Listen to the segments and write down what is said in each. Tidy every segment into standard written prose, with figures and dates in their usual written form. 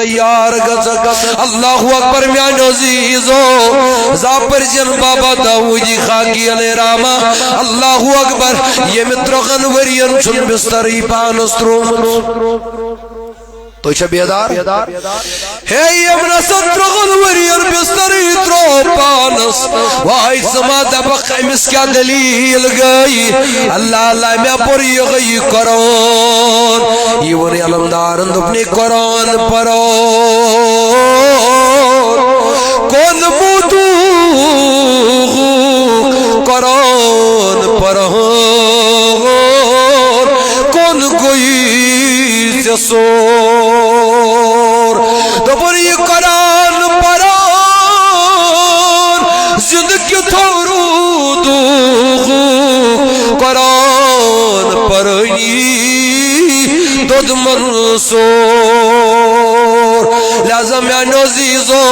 تیار گژھک اللہ اکبر میانو عزیزو زاپر جن بابا داودی خاکی علیہ راما اللہ اکبر یم ترغن ورین چھن بستری پانس ترومت تو چھا بیدار ہے یم نسن ترغن ورین بستری ترو پانس وائی سما دبق امس کیا دلیل گئی اللہ اللہ میں پر یہ گئی قرآن یہ ونی علمدارن اپنی قرآن پرون کون مودو قرآن پرون کون کوئی سور دوپر یہ قرآن پرون زندگی تھورو دو قرآن پرنی دود منصور لازم یا نوزیزو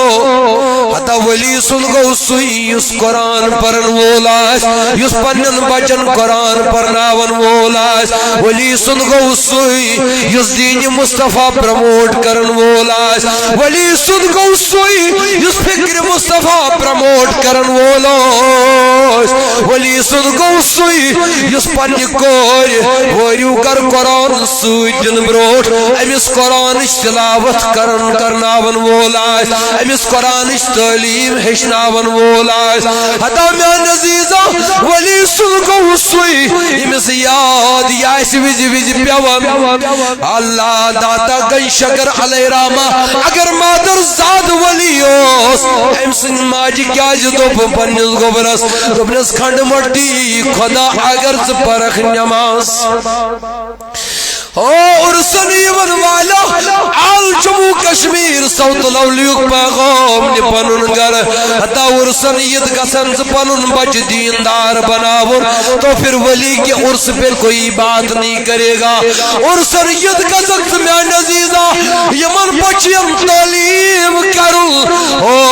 حتی ولی سن گو سوئی اس قرآن پرن وولاش اس پنن بچن قرآن پرناون وولاش ولی سن گو سوئی اس دین مصطفیٰ پرموٹ کرن وولاش ولی سن گو سوئی اس فکر مصطفیٰ پرموٹ کرن وولاش ولی سن گو سوئی اس پنن کوئی وریو کر قرآن سوئی جن بروٹ امیس قرآن تلاوت کرناون وولاش امیس قرآن تعلیم ہشناون وولاش حتی میان عزیزہ ولی سن گو سوئی امیس یاد یاس ویزی ویزی پیوان اللہ داتا گن شکر علیہ راما اگر مادر زاد ولی اوس امسن ماجی کیا جدو پنیز گوبرس گوبرس کھنڈ مٹی خدا اگر زپرخ نماز ارسن یمن والا آل جموں کشمیر سوت لولیوک پیغام نپنن گر حتی ارسن ید گسن پنن بچ دیندار بناور تو پھر ولی کی ارس پر کوئی بات نہیں کرے گا ارسن ید گسن میان عزیزہ یمن بچیم تعلیم کرو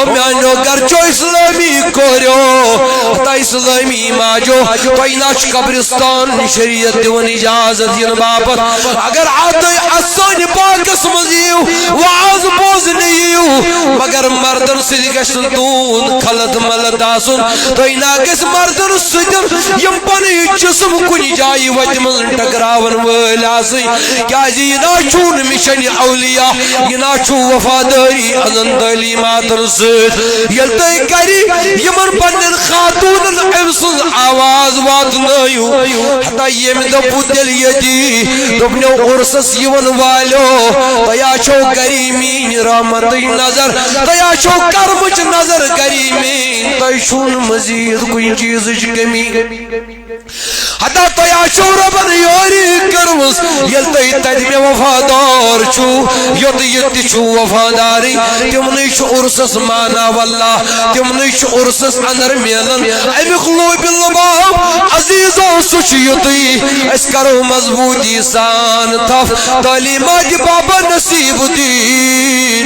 میانو گرچو اسلامی کوریو حتی اسلامی ماجو کوئی ناچ قبرستان شریعت دیون اجازت ین باپت اگر آتے اسان پاکس مزیو وعظ بوز نیو مگر مردن سید گشتن دون خلط ملت آسن تو ایناکس مردن سیدن یم پنی جسم کنی جائی وجمن ٹکراون ویلاسی کیا جی ناچون مشن اولیاء یہ ناچو وفاداری ازن تعلیمات رسید یلتے کری یمن پنن خاتون امسن آواز وات نیو حتی یم دپو دل یدی دپنو ارسس یون والو تیا چھو کریمین رحمت نظر تیا چھو کرمچ نظر کریمین تیشون مزید کوئی چیز کمی حتی تیا چھو ربن یوری کرمس یلتی تدمی وفادار چھو یتی چھو وفاداری تمنی چھو ارسس مانا واللہ تمنی چھو ارسس اندر میلن امی قلوب اللباب عزیزو سچ یتی اس کرو مضبوطی سان تف تعلیمات بابا نصیب الدین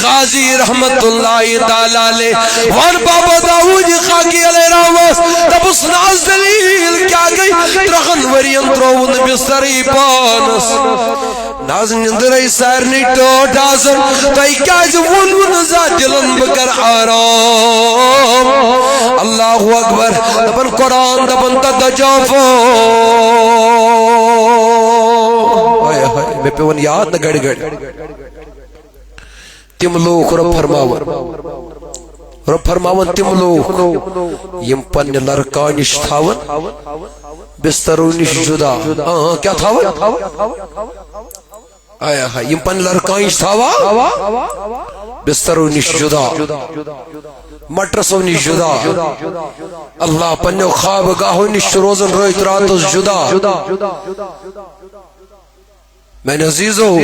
غازی رحمت اللہ تعالیٰ لے وان بابا داود خاکی علیہ راوس تب اس ناز دلیل کیا گئی ترغن ورین ترون بستری پانس ناز نندرائی سارنی ٹوٹ آزم تائی کیا جو ون زا دلن بکر آرام اللہ اکبر دبن قرآن دبن تدجافو میں پیون یاد نہ گڑ گڑ تم لوگ رب فرماون تم لوگ یم پن لرکانش تھاون بسترونش جدا کیا تھاون آیا ہے یم پن لرکانش تھاوا بسترونش جدا مٹرسونش جدا اللہ پنیو خواب گاہونش روزن رویت راتس جدا میں عزیزو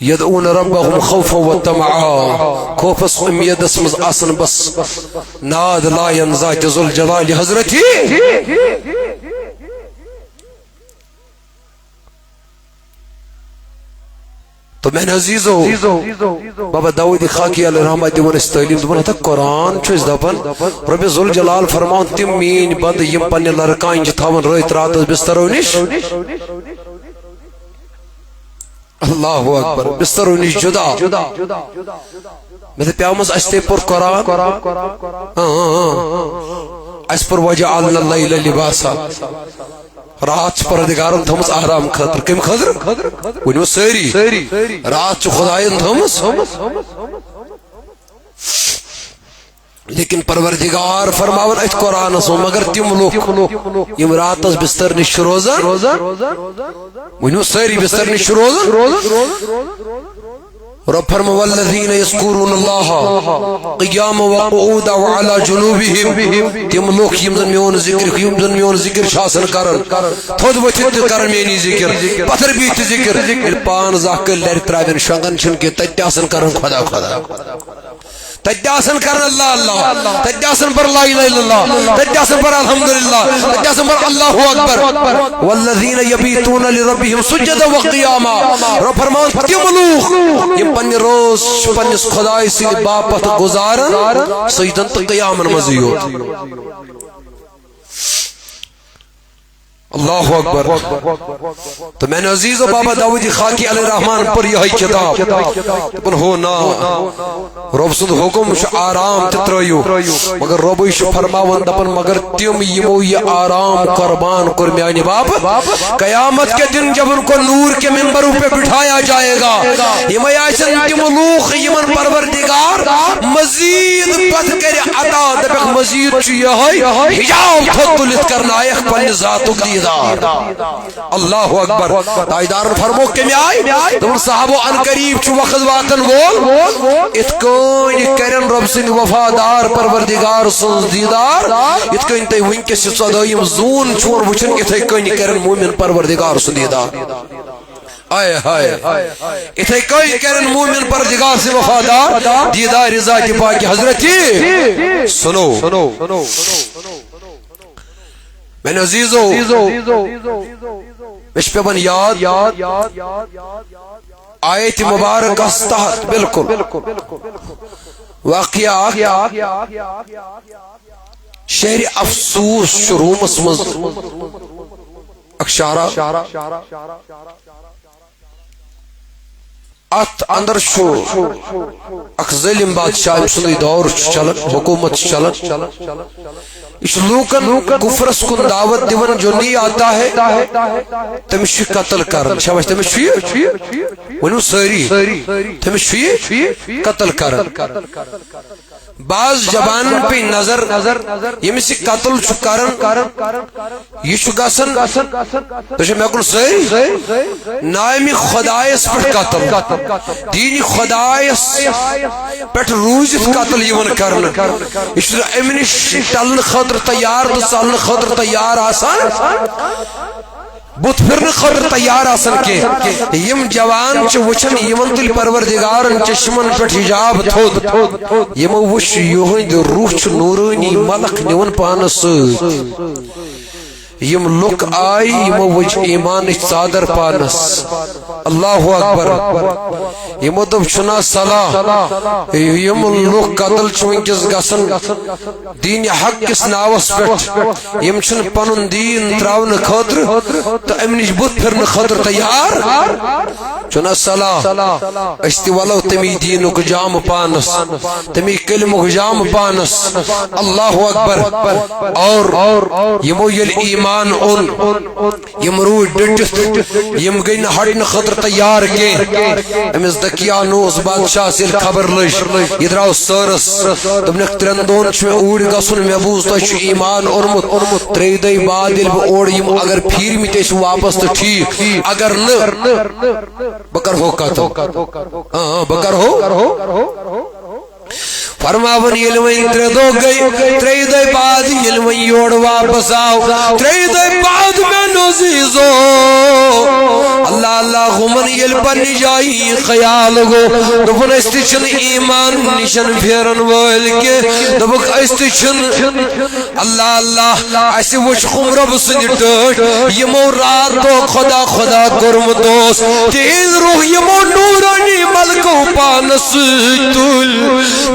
یدعون ربهم خوفا وطمعا خوفس امید اسمز آسن بس ناد لا ینزاج ذو الجلال حضرتی تو میں عزیزو بابا داود خاکی علیہ رحمہ دیون اس تعلیم دیون تھا قرآن چوز دپن رب ذو الجلال فرماؤن تم مین بند یم پنی لرکائن جتاون رویت رات بسترونش اللہ اکبر بسترو نش جدا میں پیامس استے پر قرآن اس پر وجعلنا اللیل لباسا رات پردگارن تھمس آرام خاطر کم خاطر ونیو ساری رات خدایان تھمس لیکن پروردگار فرماون ات قرآن سو مگر تم لوگ یم راتس بستر نش روزان ونیو ساری بستر نش روزان رب فرما والذین یذکرون اللہ قیاما وقعودا وعلی جنوبہم تم لوگ یم زن میون ذکر شاسن کرن تھود وتھت کرن میانی ذکر پتھر بیت ذکر پان زاکل لر تراوین شنگن چھن کے تتیاسن کرن خدا خدا تجاسن کرن اللہ اللہ تجاسن پر لا الہ الا اللہ تجاسن پر الحمدللہ تجاسن پر اللہ اکبر والذین یبیتون لربہم سجدا وقیاما رب فرمان تم لوگ یہ پنی روز پنس خدای سی باپت گزارن سجدن تو قیامن مزیو اللہ اکبر تو میں نے عزیز و بابا داودی خاکی علیہ الرحمن پر یہی کتاب تکن ہو نا رب سند حکم شو آرام تترائیو مگر رب شو فرماون دپن مگر تم یمو یہ آرام قربان کر میانی باپ قیامت کے دن جب ان کو نور کے منبروں پہ بٹھایا جائے گا یمائی آئیسن تم لوخ یمن پروردگار مزید پت کر عطا دپک مزید چو یہی حجاب تھتلت کرنا ایک پن ذاتک دی اللہ اکبر تائیدارن فرمو کمی آئی دون صحابو ان قریب چو وقت واتن بول اتکوین کرن رب سن وفادار پروردگار سن دیدار اتکوین تی ونکس صدایم زون چون وچن اتکوین کرن مومن پروردگار سن دیدار آئے ہائے اتھے کوئی کرن مومن پر دگار سے وفادار دیدار رضا کی پاکی حضرتی سنو میں نے عزیزو مش پہ بن یاد آیت مبارک استحت بالکل واقعہ شہر افسوس شروع مسمز اکشارہ ات اندر شو اک ظلم بادشاہ سنی دور چلن حکومت چلن اس لوکن کفرس کن دعوت دیون جو نہیں آتا ہے تمشی قتل کرن شاباش تمشی ونو ساری تمشی قتل کرن بعض زبان پہ نظر یمسی قتل چھو کرن یہ چھو گسن تو میں کن صحیح نائمی خدایس پر قتل دینی خدایس پر روزت قتل یون کرن اس امنش ٹلن خطر تیار تو سالن خطر تیار آسان بت پھرن خطر تیار آسن کے یم جوان چھ وچھن یمن تل پروردگارن چشمن پٹ حجاب تھود یم وش یوہند روح چھ نورانی ملک نیون پانس یم لک آئی یم وجھ ایمان صادر پانس اللہ اکبر یم دب چنا صلاح یم لک قتل چونکس گسن دین حق کس ناوس پٹ یم چن پنن دین تراون خطر تو امنش بت پھرن خطر تیار چنا صلاح اشتی ولو تمی دینک جام پانس تمی کلمک جام پانس اللہ اکبر اور یمو یل ایمان ان یم روی ڈٹت یم گئی ہٹن خطر تیار کے امس دکیا نوز بادشاہ سے خبر لش ادراو سرس تم نے ترندون چھ اوڑ گسن محبوس تو چھ ایمان اورمت تری دئی بعد دل اوڑ یم اگر پھیر می تے واپس تو ٹھیک اگر نہ بکر ہو کا تو ہاں بکر ہو فرماون یلوین تردو گئی تری دے بعد یلوین یوڑ واپس آؤ تری دے بعد میں نوزیزو اللہ اللہ غمن یل پر جائی خیال گو دفن استچن ایمان نشن پھیرن ویل کے دفک استچن اللہ اللہ ایسی وچ خم رب سنٹوٹ یمو رات تو خدا خدا کرم دوست تیز روح یمو نورانی ملک پانس تل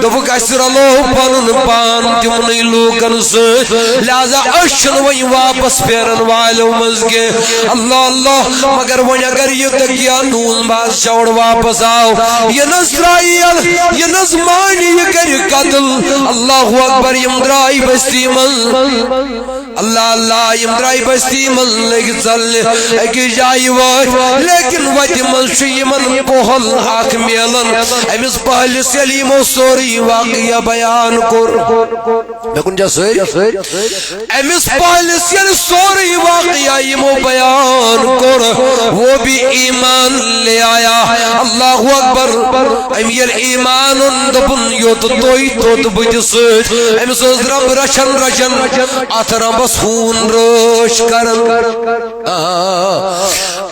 دبک اس رلو پنن پان تمنی لوکن ست لہذا اشن وی واپس پھیرن والو مزگے اللہ اللہ مگر ون اگر یہ تکیا نون بادشاہ واپس آو یہ نسرائیل یہ نظمانی یہ کر قتل اللہ اکبر یم درائی بستی من اللہ اللہ یم درائی بستی من لگ چل ایک جائی وات لیکن وات من شی من پہل آکھ میلن امس پہل سلیم و سوری واقعہ بیان کر لیکن جا سوری امس پہل سل سوری واقعہ یمو بیان کر وہ بھی ایمان لے آیا اللہ اکبر امیل ایمان دبن یوت توی توت بجس امس رب رشن رشن ات ربس خون روش کرن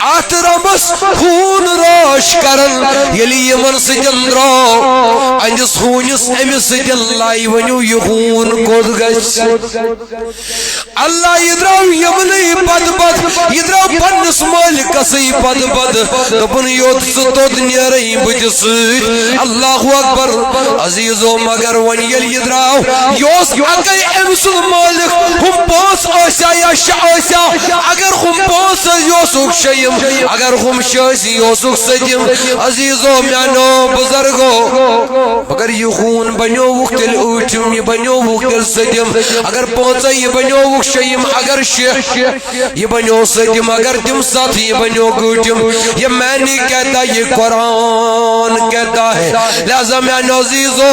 ات ربس خون روش کرن یلی یمن سجن درو انجس خونس امس سجن لائی ونیو یہ خون کود گش اللہ یدراو یمنی پد پد یدراو پنس مالک سی پد پد دبن یوت ستود نیرئی بجس اللہ اکبر عزیزو مگر ون یل یدراو یوس اگر امس مالک ہم پوس آسیا یا شاہ اگر ہم پوس یوسک شیم اگر ہم شاسی یوسک سجم عزیزو میانو بزرگو مگر یہ خون بنیو وقتل اوٹم یہ بنیو وقتل سجم اگر پوچا یہ بنیو وقت شیم اگر شیخ یہ بنیو سجم اگر تم ساتھ یہ بنیو گوٹم یہ میں نہیں کہتا یہ قرآن کہتا ہے لہذا میانو عزیزو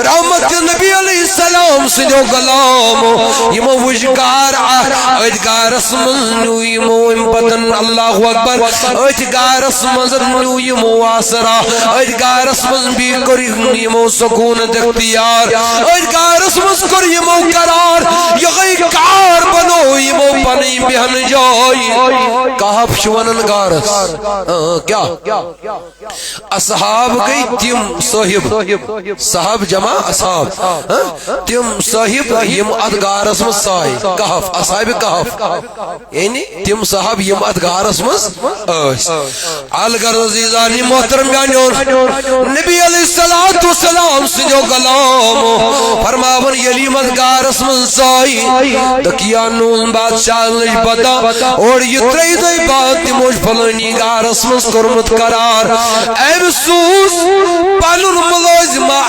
رحمت نبی علیہ السلام سجو غلام یمو وجگار ادگار اسمنو یمو امپتن اللہ اکبر ادگار اسمنو یمو آسرا ادگار اسمن بھی کر یمو سکون دختیار ادگار اسمن کر یمو قرار یغی کار بنو یمو پنی بہن جائی کہب شونن گارس کیا اصحاب گئی تم صاحب صاحب جمع اصحاب تم صاحب یم ادگارس مز سائی کہف اصحاب کہف یعنی تم صاحب یم ادگارس مز الگر عزیزانی محترم جانیون نبی علیہ السلام سنو غلام فرماون یلی ادگارس مز سائی دکیا نون بادشاہ لج پتا اور یہ تری دئی بات تموش فلانی گارس مز کرمت قرار امسوس پنن ملازمہ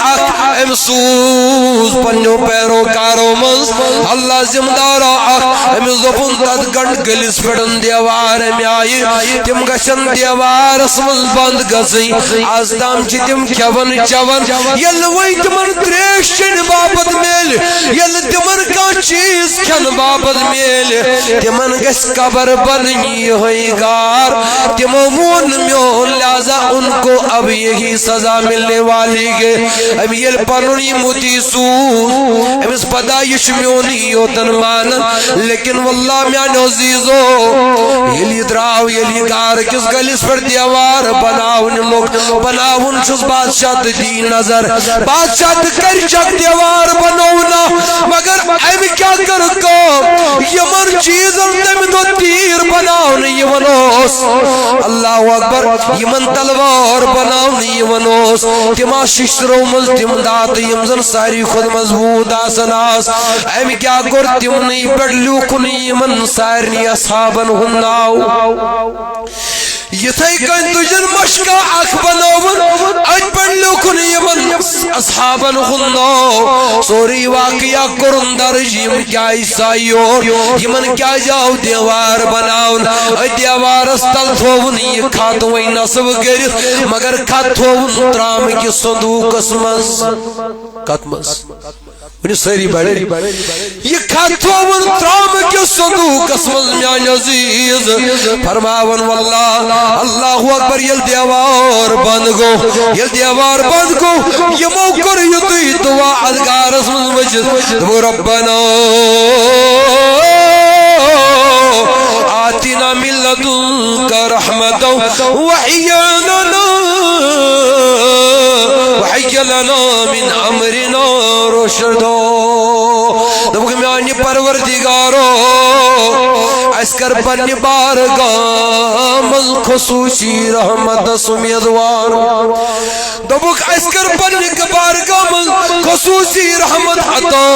امسوس پنو پیرو کارو مز اللہ زمدارا امس دپن تد گنڈ گلس پڑن دیوار میں آئی تم گشن دیوار اسمز بند گزی آز تام چی تم کھون چون یل وی تمن تریش چن بابت میل یل تمن کا چیز کھن بابت میل تمن گس قبر بنی ہوئی گار تمو مون میون لہذا ان کو اب یہی سزا ملنے والی گے اب یل پنونی موتی سو امس پدایش میونی یوتن مانا لیکن واللہ میان عزیزو یلی دراو یلی گار کس گلیس پر دیوار بناون لوگ بناون چوز بادشاہ دی نظر بادشاہ کر چک دیوار بناونا مگر ایم کیا کر کو یمن چیزن تم دو تیر بناون یونوس اللہ اکبر یمن تلوار بناون یونوس تما ششترو مز تم دات یمزن ساری خود مضبوط آسن آس ایم کیا کر تم نی پڑ لوکنی من سارنی اصحابن ہناو یتھائی کن تجن مشکا اخ بناون اج پڑ لوکنی من اصحابن ہناو سوری واقعہ کرن در جیم کیا عیسائیو یمن کیا جاو دیوار بناون دیوار استل تھوون یہ کھاتوئی نصب گرد مگر کھاتوون ترام کی صندوق اسمز کتمز ونی سری بڑے یہ کھاتوون ترام کی صندوق اسمز میان عزیز فرماون واللہ اللہ اکبر یل دیوار بند گو یل دیوار بند گو یہ موکر یدوی دعا ادگار اسمز وجد دو ربنا آتنا من لدنك رحمة وهيئ لنا من امرنا رشدا دبک میانی پروردگارو اسکر پنی بارگاہ مل خصوصی رحمت سمیدوار دبک اسکر پنی بارگاہ مل خصوصی رحمت عطا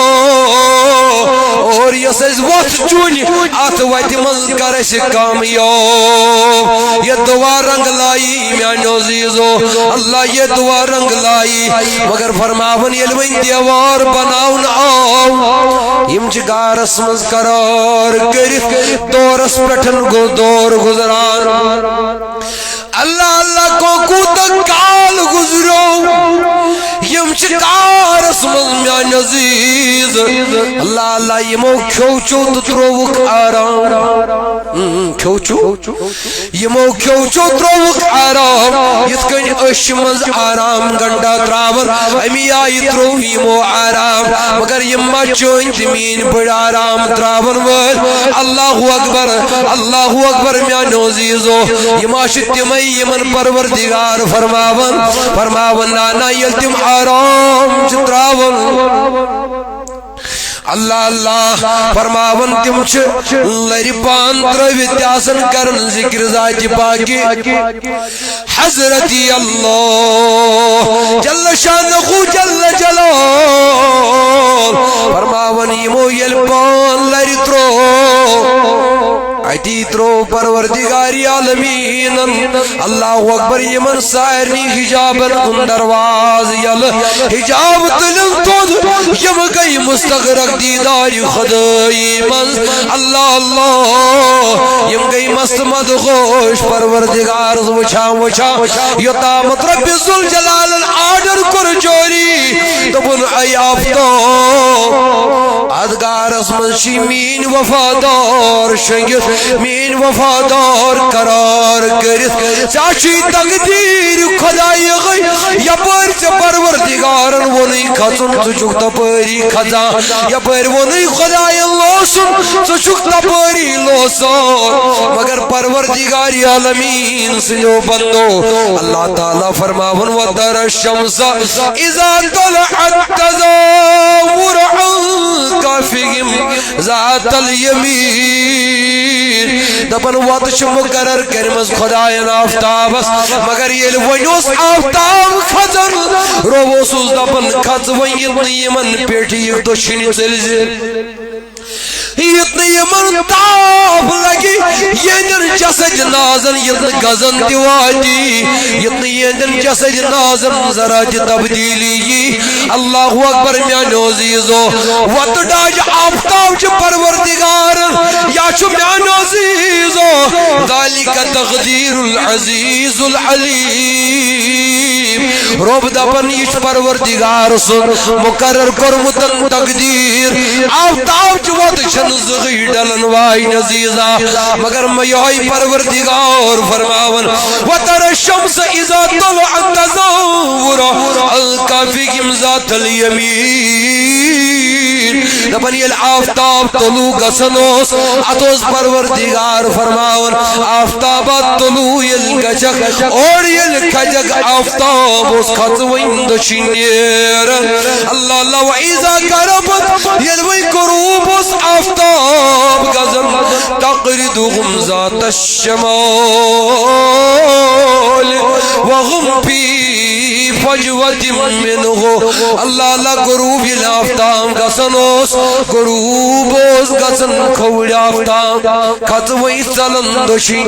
اور یس از وقت چونی آت ویتی مل کرش کامیاب یہ دعا رنگ لائی میانو عزیزو اللہ یہ دعا رنگ لائی مگر فرماون یلوین دیوار بناون آو یم چھ گارس مز قرار کرف دورس پٹھن گو دور گزران اللہ اللہ کو کوتک کال گزرو یم چھ گارس مز میان عزیز اللہ اللہ یمو کھوچو تروک آرام کھوچو یمو کھوچو تروک آرام یت کن اش مز آرام گنڈا تراون امی آئی ترو یمو آرام مگر یما چون زمین بڑ آرام تراون ول اللہ اکبر میانو عزیزو یما شتمی یمن پروردگار فرماون نانا یل تم آرام چتراون اللہ اللہ فرماون تم چھ لری پان ترویت آسن کرن ذکر ذات پاکی حضرتی اللہ جل شانہ جل جلال فرماون یمو یل پان لری ترو ایتی ترو پروردگاری عالمین اللہ اکبر یمن سائرنی حجابن کن درواز یل حجاب تلن تود یم گئی مستغرق دیداری خدای من اللہ اللہ یم گئی مست مدخوش پروردگار وچھا یطامت رب ذوالجلال آرڈر کر جوری دبن ای آفتاب ادگار اسمن شی مین وفادار شنگت مین وفادار قرار کرت چاچی تقدیر خدای غی یپر چه پروردگارن ونی کھچن چچک تپری کھچا یپر ونی خدای لوسن چچک تپری لوسن مگر پروردگاری عالمین سنو بندو اللہ تعالی فرماون ودر الشمس اذا طلعت تزاور عن کافهم ذات الیمین دپن واتش مقرر کرمز خدایان آفتابس مگر یل ونیوس آفتاب کھچن رووسوس دپن کھچ ون یمن پیٹھی یک دشنی چلزی یتنی یمن تاب لگی یندن جسد نازن یتن گزن دیواتی یتنی یندن جسد نازن ذرا تبدیلی اللہ اکبر میانو عزیزو وقت ڈاج آفتاب چھ پروردگار یا چھ میانو عزیزو ذالک تقدیر العزیز العلیم رب دپن یہ پروردگار سن مقرر کرمتن تقدیر آفتاب چھ وقت زغی ڈلن وائی نزیزا مگر میوئی پروردگار فرماون وَتَرَ الشَّمْسَ اِذَا طَلَعَتْ تَزَاوُرَ الْكَافِكِمْ ذَاتَ الْيَمِينَ دپن یل آفتاب طلوع گسنوس اتوز پروردگار فرماون آفتابات طلوع یل گجک اور یل کجک آفتاب اس خطوین دشنیر اللہ اللہ وَإِذَا قَرَبَتْ یلوی قروب اس آفتاب گزن تقردهم ذات الشمال وهم فی فجوت منه اللہ اللہ غروب یل آفتاب گسنوس غروبوس گسن کھوڑ آفتاب خطوئی چلن دشی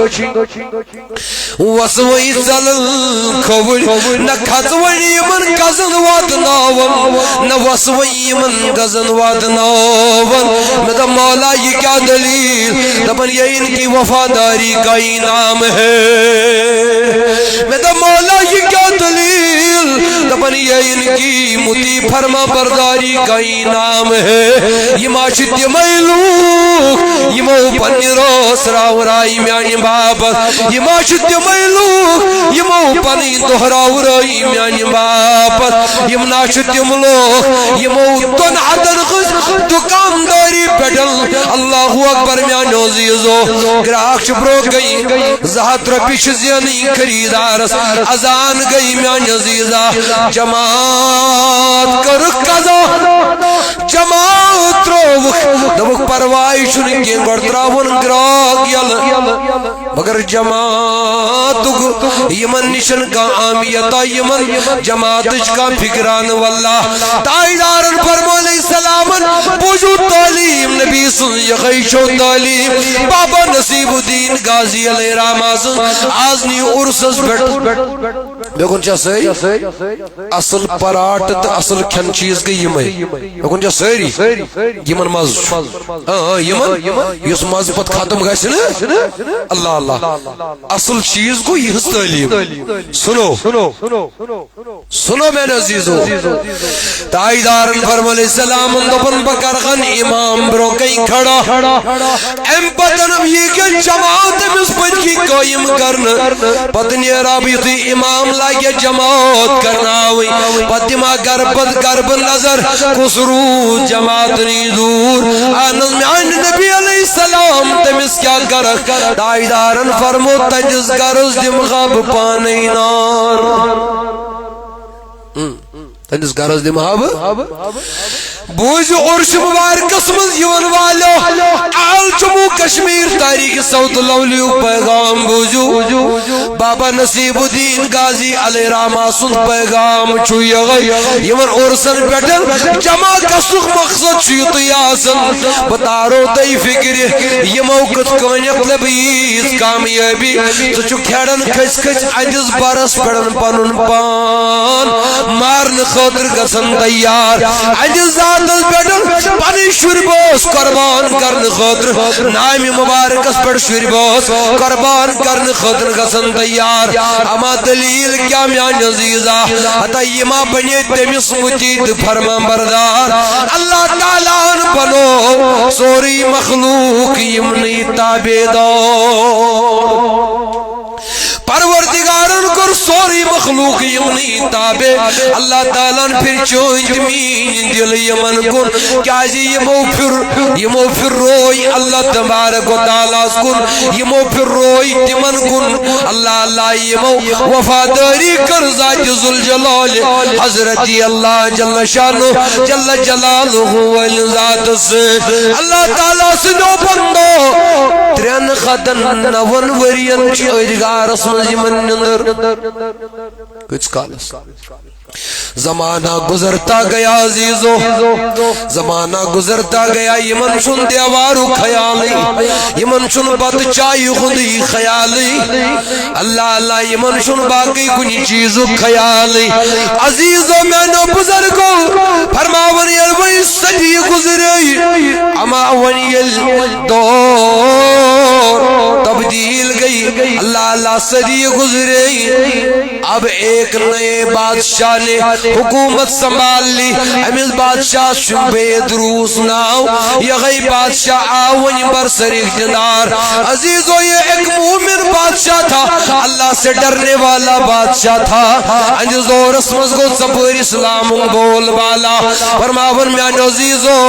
وسوئی چلن کھوڑ نہ خطوئی من گزن واتناون نہ وسوئی من گزن واتناون میں تو مولا یہ کیا دلیل دپن یہ ان کی وفاداری کا انعام ہے میں تو مولا یہ کیا دلیل دپن یہ ان کی متی فرما برداری کا انعام ہے یہ معاشت یہ میلوک یہ مو پنی روس راو رائی میانی بابت یہ معاشت یہ میلوک یہ مو پنی دہراو رائی میانی بابت یہ مناشت یہ ملوک یہ مو تن عدن خز دکانداری پیڈل اللہ اکبر میانو عزیزو گراک چپرو گئی زہت رپیش زینی خریدارس ازان گئی میان عزیزہ جماعت کر قضا جماعت ترووک دبک پروائی چھن کی گڑ تراون گراگ یل مگر جماعتک یمن نشن کا آمیتا یمن جماعتش کا فکران واللہ تائیدارن فرمو علیہ السلام بوجو تعلیم نبی سن یخیشو تعلیم بابا نصیب الدین غازی علیہ رحمہ آزنی ارسس بیٹ دیکھن چا سہی اصل پراٹ تا اصل کھن چیز گئی یمائی دیکھن چا سہی یمن مز یمن یس مز پت ختم گئی نا اللہ اللہ اصل چیز کو یہ تعلیم سنو سنو میں عزیزو تائیدارن فرمو علیہ السلام دپن بکرغن امام برو کئی کھڑا ام پتنم یہ کہ جماعت مسپت کی قائم کرنا پتنی رابطی امام لائے جماعت کرنا ہوئی پتما گرب نظر خسرو جماعت نی دور آنز میں آن نبی علیہ السلام تمس کیا کرک تائیدارن فرمو تجز گرز دم غب پانی نار تجز گرز دم غب بوجو عرش مبارک اسمز یون والو آل جموں کشمیر تاریخ سعود لولیو پیغام بوجو بابا نصیب الدین غازی علیہ رحمہ سن پیغام چھوئی گئی یون عرسن بیٹن جمع کسوخ مقصد چھوئی آسن بتارو دی فکر یہ موقت کنیت لبیز کامیابی سچو کھیڑن کھچ کھچ عجز برس پڑن پنن پان مارن خاطر گسن تیار عجز پانی شربوس قربان کرن خاطر نامی مبارک اس پر شربوس قربان کرن خاطر گسن تیار اما دلیل کیا میان عزیزہ حتی یما بنی تمیس مجید فرمان بردار اللہ تعالیٰ بنو سوری مخلوق یمنی تابدار پروردگارن کر سوری مخلوق یمنی تابع اللہ تعالیٰ پھر چوند مین دل یمن کن کیا جی یمو پھر روئی اللہ تبارک و تعالیٰ کن یمو پھر روئی تمن کن اللہ اللہ یمو وفاداری کر ذات ذوالجلال حضرتی اللہ جل شانو جل جلالہ والذات سے اللہ تعالیٰ سے دو بندو ترین خدن نون ورین چیدگار اسم من نظر کچھ کالس زمانہ گزرتا گیا عزیزو زمانہ گزرتا گیا یمن چون دیوارو خیالی یمن چون بات چاہی خودی خیالی اللہ اللہ یمن چون باقی کنی چیزو خیالی عزیزو میں نو بزرگو فرماونی الوی صدی گزری اما ونی الدور تبدیل گئی اللہ اللہ صدی گزری اب ایک نئے بادشاہ نے حکومت سنبھال لی امیز بادشاہ شبید روس ناو یہ غی بادشاہ آونی برسر اقتدار عزیزو یہ ایک مومن بادشاہ تھا اللہ سے ڈرنے والا بادشاہ تھا انجزو رسمز کو سپور اسلام بول بالا فرماون میں عزیزو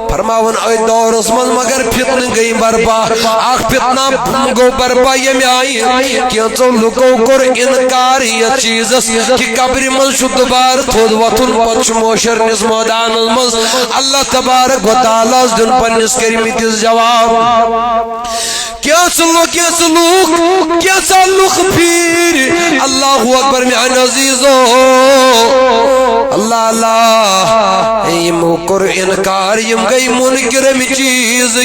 فرماون اے دور اسمز مگر فتن گئی برپا آخ فتنہ گو برپا یہ میں آئی کیا تو لکو کر انکار یہ چیزس کی قبری من شد بار تھود وطن پچ موشر نس مودان المز اللہ تبارک و تعالیٰ دن پنس کریمی تیز جواب کیا سلوک کیا سلوک پھر اللہ اکبر میں عزیزو اللہ اللہ یم کر انکار یم گئی منکر میں چیز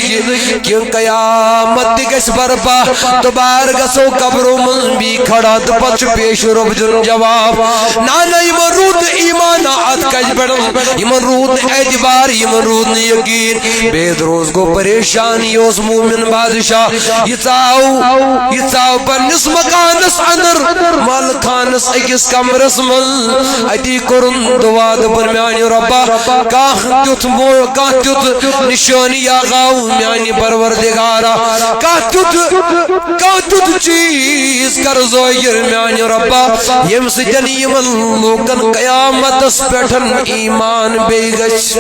کیوں قیامت گس برپا دوبار گسو قبرو من بھی کھڑا تو پچ پیش رب جن جواب نانا یمن رود ایمان آت کج بڑھن یمن رود اعتبار یمن رود یقین بید روز کو پریشان یوز مومن بادشاہ یہ چاو پنس مکانس اندر مالکانس اکس کمرس من اتی کرن دعا دبر میانی ربا کاخ تیت نشانی آغاو میانی پروردگارا کاخ تیت چیز کر زویر میانی ربا یم سجن یمن لوکن قیامت اس پیٹھن ایمان بے گش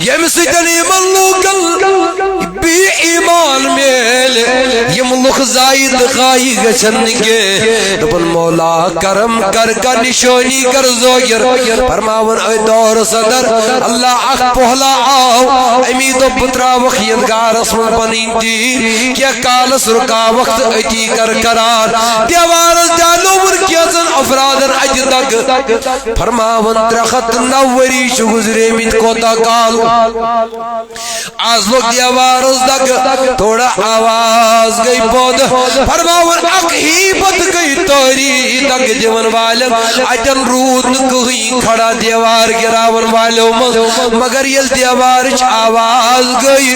یم سۭتۍ یِمن لوٗکن بی ایمان میل یم لُکھ زایہِ تہٕ خایہِ گژھن نہٕ کینٛہہ دوٚپُن مولا کرم کر کا نشٲنی کر ظٲہِر فرماوُن أتھۍ دورس اندر اللہ اکھ پۄہلا آو امی دوٚپ بہٕ ترٛاوکھ یتھ گارس منٛز پنٕنۍ تیٖر کینٛہہ کالس رُکاوکھ تہٕ أتی کر قرار دیوارس دیانووُن کینٛژن افرادن اتہِ دگ فرماوُن 309 ؤری چھِ گُزریمٕتۍ کوتاہ کال آز لوگ دیوارس دگ تھوڑا آواز گئی پود فرماون اک ہیبت گئی توری دگ دیون والن اتن رود نکہی کھڑا دیوار گراون والو مگر یل دیوارچ آواز گئی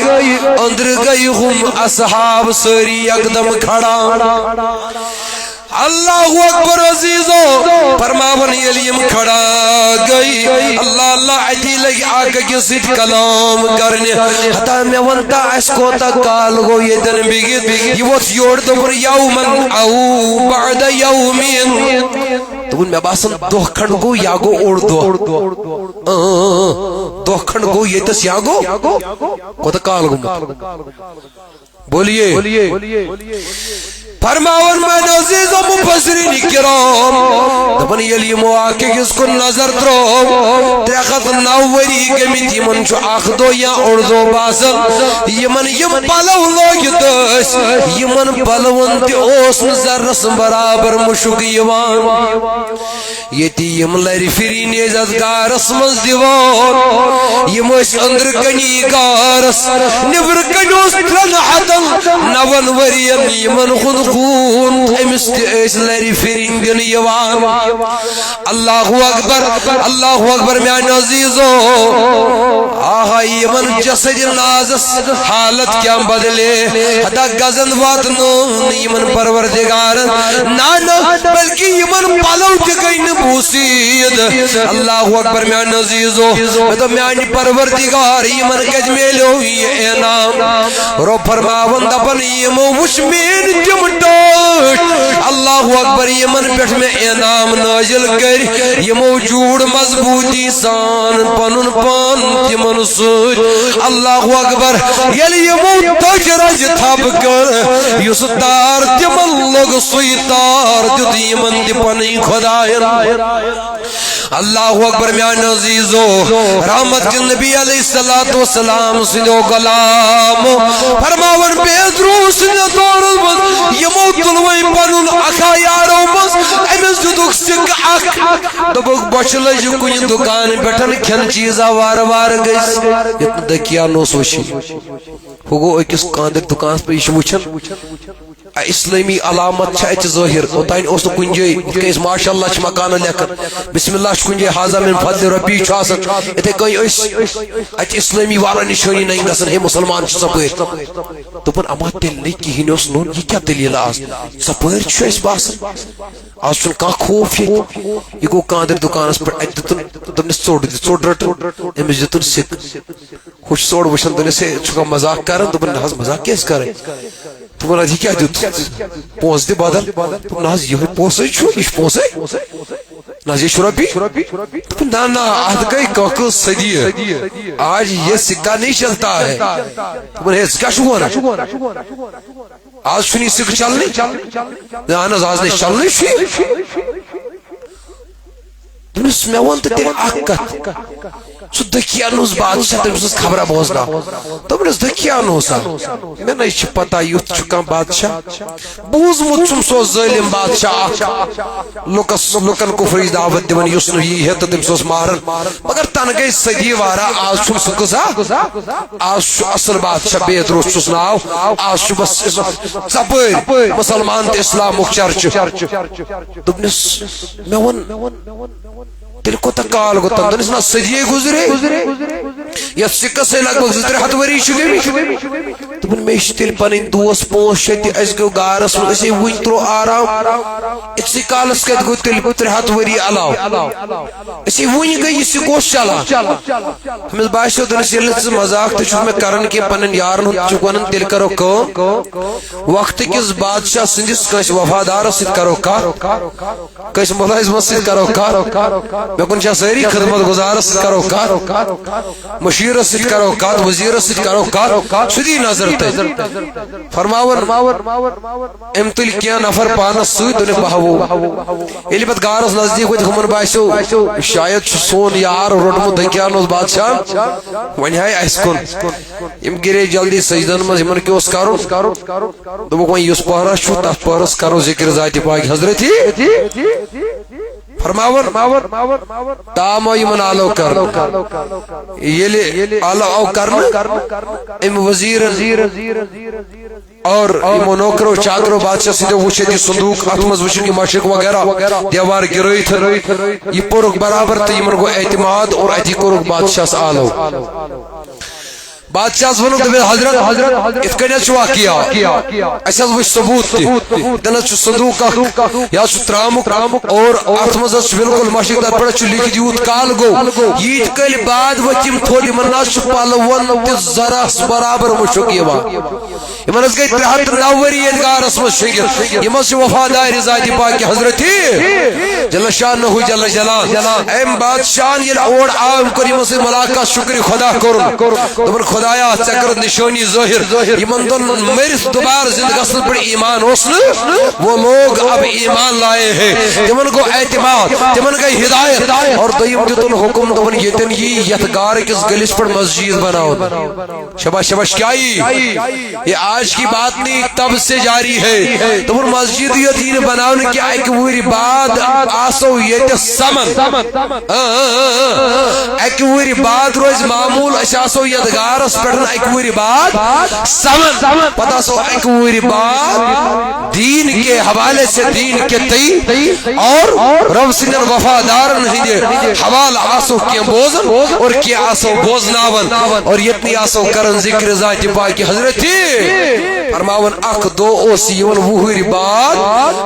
اندر گئی ہم اصحاب سری اقدم کھڑا اللہ اکبر عزیزو فرماون یلیم کھڑا گئی اللہ اللہ اتی لگی آگا کی سیٹ کلام کرنے حتا میں ونتا اس کو تکال گو یہ دن بگید یہ وقت یوڑ دبر یومن او بعد یومین تو ان میں باسن دو کھنڈ گو یا گو اوڑ دو کھنڈ گو یہ تس یا گو کو تکال گو بولیے فرماون میں عزیز و مفسرین کرام دپن یلی مواقع کس کو نظر ترو 309 ؤری گٔمٕتۍ یمن چھُ اکھ دۄہ یا اوٚڑ دۄہ باسان یمن یم پلو لٲگِتھ ٲسۍ یمن پلون تہِ اوس نہٕ ذرس برابر مُشُک یِوان ییٚتہِ یم لرِ پھِرِنۍ ٲسۍ اتھ گارس منٛز دِوان یم ٲسۍ أنٛدرٕ کنی گارس نیٚبرٕ کنۍ اوس 3 ہتن 9 ؤرین یمن ہُنٛد خون امس تس لرِ پھرِنۍ دِنہٕ یِوان اللہ اکبر میانہِ عزیزو آہا یمن جسد نازس حالت کیا بدلے حتا گزن واتنون یمن پروردگارن نانا بلکہ یمن پلو تہِ گئی نہٕ بوسید اللہ اکبر میانہِ عزیزو تو میانہِ پروردگار یمن کتہِ میلیو یہِ انعام رو فرماون دپن یمو وٕچھ میٲنۍ تِم اللہ اکبر یمن پہ میں انعام نازل کر یمو جوڑ مضبوطی سان پنن پان تمن سۭتۍ اللہ اکبر یل یمو تج رج تھپ کر یس تار تمن لوگ سُے تار دیت یمن تہِ پنٕنۍ خۄداین اللہ اکبر میانہِ عزیزو رحمت کے نبی علیہ الصلوۃ والسلام سندو غلام فرماون بے دروس دور یمو تلوئی پنن اکھا یارو مز امس دُک سک اکھ دبک بچ لج کُنہِ دکان پٮ۪ٹھ کھٮ۪ن چیٖزا وار وار گٔژھ یتھ دکیا نوس وٕچھِ ہُہ گوٚو أکِس کاندر دُکانس پٮ۪ٹھ یہِ چھُ وٕچھان اسلامی علامت چھِ اَتہِ ظٲہِر اوتانۍ اوس نہٕ کُنہِ جایہِ یِتھ کٔنۍ أسۍ ماشاء اللہ چھِ مکانن لیکھان بسم اللہ چھُ کُنہِ جایہِ حاضہ من فضلِ ربی چھُ آسان یِتھَے کٔنۍ أسۍ اَتہِ اسلامی والا نِشٲنی ننۍ گژھان ہے مُسلمان چھِ ژۄپٲرۍ دوٚپُن اما تیٚلہِ نہٕ کِہیٖنۍ اوس نوٚن یہِ کیٛاہ دٔلیٖل آز ژۄپٲرۍ چھُ اَسہِ باسان آز چھُنہٕ کانٛہہ خوف ییٚتہِ یہِ گوٚو کاندر دُکانس پٮ۪ٹھ اَتہِ دِتُن دوٚپنس ژوٚٹ دِ ژوٚٹ رٔٹٕن أمِس دِتُن سِک ہُہ چھُ ژوٚٹ وٕچھان دوٚپنس ہے ژٕ چھُکھا مزاق کران دوٚپُن نہ حظ مزاق کیٛازِ کرٕنۍ دوٚپُن اَدٕ یہِ کیٛاہ دیُت پونٛسہٕ دِ بدل دوٚپُن نہ حظ یِہوٚے پونٛسَے چھُ یہِ چھُ پونٛسَے نہ حظ یہِ چھُ رۄپیہِ دوٚپُن نہ نہ اَتھ گٔے کٲنٛکہٕ صدی آج یہ سکہ نہیں چلتا ہے دوٚپُن ہے ژٕ کیٛاہ چھُکھ وَنان آز چھُنہٕ یہِ سِکہٕ چلنٕے اہن حظ آز نَے چلنٕے چھُ یہِ دوٚپنس مےٚ ووٚن تہٕ تیٚلہِ اکھ کتھ سُہ دکیانوس بادشاہ تٔمِس ٲس خبرا بوزنا دوٚپنس دکیانوسا مےٚ نَے چھِ پتہ یُتھ چھُ کانٛہہ بادشاہ بوٗزمُت چھُم سُہ اوس ظٲلِم بادشاہ اکھ لُکن کُفرٕچ دعوت دِوان یُس نہٕ یی ہے تہٕ تٔمِس اوس ماران مگر تنہٕ گٔے صدی وارا آز چھُنہٕ سُہ قٕصہ آز چھُ اصل بادشاہ بیدروس چھُس ناو آز چھُ بس ژۄپٲرۍ مُسلمان تہٕ اسلامُک چرچہٕ دوٚپنس مےٚ ووٚن تیٚلہِ کوتاہ کال گوٚو تَنہٕ دوٚپنس نہ صدیے گُزرے یتھ سِکس لگ بگ 2-3 ؤری چھِ گٔمٕتۍ دوٚپُن مےٚ چھِ تیٚلہِ پنٕنۍ دوس 5-6 تہِ اَسہِ گوٚو گارس منٛز أسے وٕنۍ ترٛوو آرام أکسٕے کالس کتہِ گوٚو تیٚلہِ 300 ؤری علاوٕ أسے وٕنۍ گٔے یہِ سِکہٕ اوس چلان أمِس باسیو دوٚپنس ییٚلہِ نہٕ ژٕ مزاق تہِ چھُکھ مےٚ کران کینٛہہ پننٮ۪ن یارن ہُنٛد چھُکھ ونان تیٚلہِ کرو کٲم وقتہٕ کِس بادشاہ سٕنٛدِس کٲنٛسہِ وفادارس سۭتۍ کرو کتھ کٲنٛسہِ مُلٲزمس سۭتۍ کرو کتھ مےٚ کُن چھا سٲری خدمت گزارس سۭتۍ کرو کتھ مٔشیٖد مشیر ست کرو کات وزیر ست کرو کات سدی نظر تت فرماون ام تل کیا نفر پانس سوی دن بہو یلی پت گارس نزدیک وت ہمن باسو شاید سون یار روٹمو دکیان اس بادشاہ ون ہے اس کن ام گرے جلدی سجدن مز ہمن کیوس کرو دوک ون یس پہرس چھ تف پہرس کرو ذکر ذات پاک حضرت فرماون تام یمن آلو کر یلی آلو کرن ام وزیر اور امو نوکرو چاکرو بادشاہ سیدھے وچھے دی صندوق اتمز وچھن کی مشرق وغیرہ دیوار گروئی تھر یہ پورک برابر تی یمن کو اعتماد اور ایتی کورک بادشاہ آلو بادشاہ ونو دے حضرت اس کنے چوا کیا ایسا وچ ثبوت تی دنا چ صندوق یا چ ترامک اور اتمز بالکل مشرق در پڑ چ لکھ دیوت کال گو یہ کل بعد وچم تھوڑی مناش پالون تے ذرا برابر مشک یوا یمنس گئی 93 وری ادگار اسم شگر یمس وفادار ذات پاک حضرت جل شان ہو جل جلال ایم بادشاہ یہ اور عام کریم سے ملاقات شکر خدا کرن تمن خدایا چکر نشانی ظاہر یمن دن مرس دوبار زندگی اصل پر ایمان ہوسن وہ لوگ اب ایمان لائے ہیں تمن کو اعتماد تمن کو ہدایت اور دیم دیتن حکم تمن یتن یتگار کس گلش پر مسجد بناؤ شباش شباش کیائی یہ آج کی بات نہیں تب سے جاری ہے تمن مسجد یہ دین بناؤن کی ایک وری بعد آسو یہ سمن ایک وری بعد روز معمول اشاسو یدگار اس پڑھن ایک وری بعد سمن پتا سو ایک وری بعد دین کے حوالے سے دین کے تی اور رب سنن وفادارن ہندے حوال آسو کی بوزن اور کی آسو بوزناون اور یتنی آسو کرن ذکر ذات پاک حضرت فرماون اخ دو اوس یون وہری بعد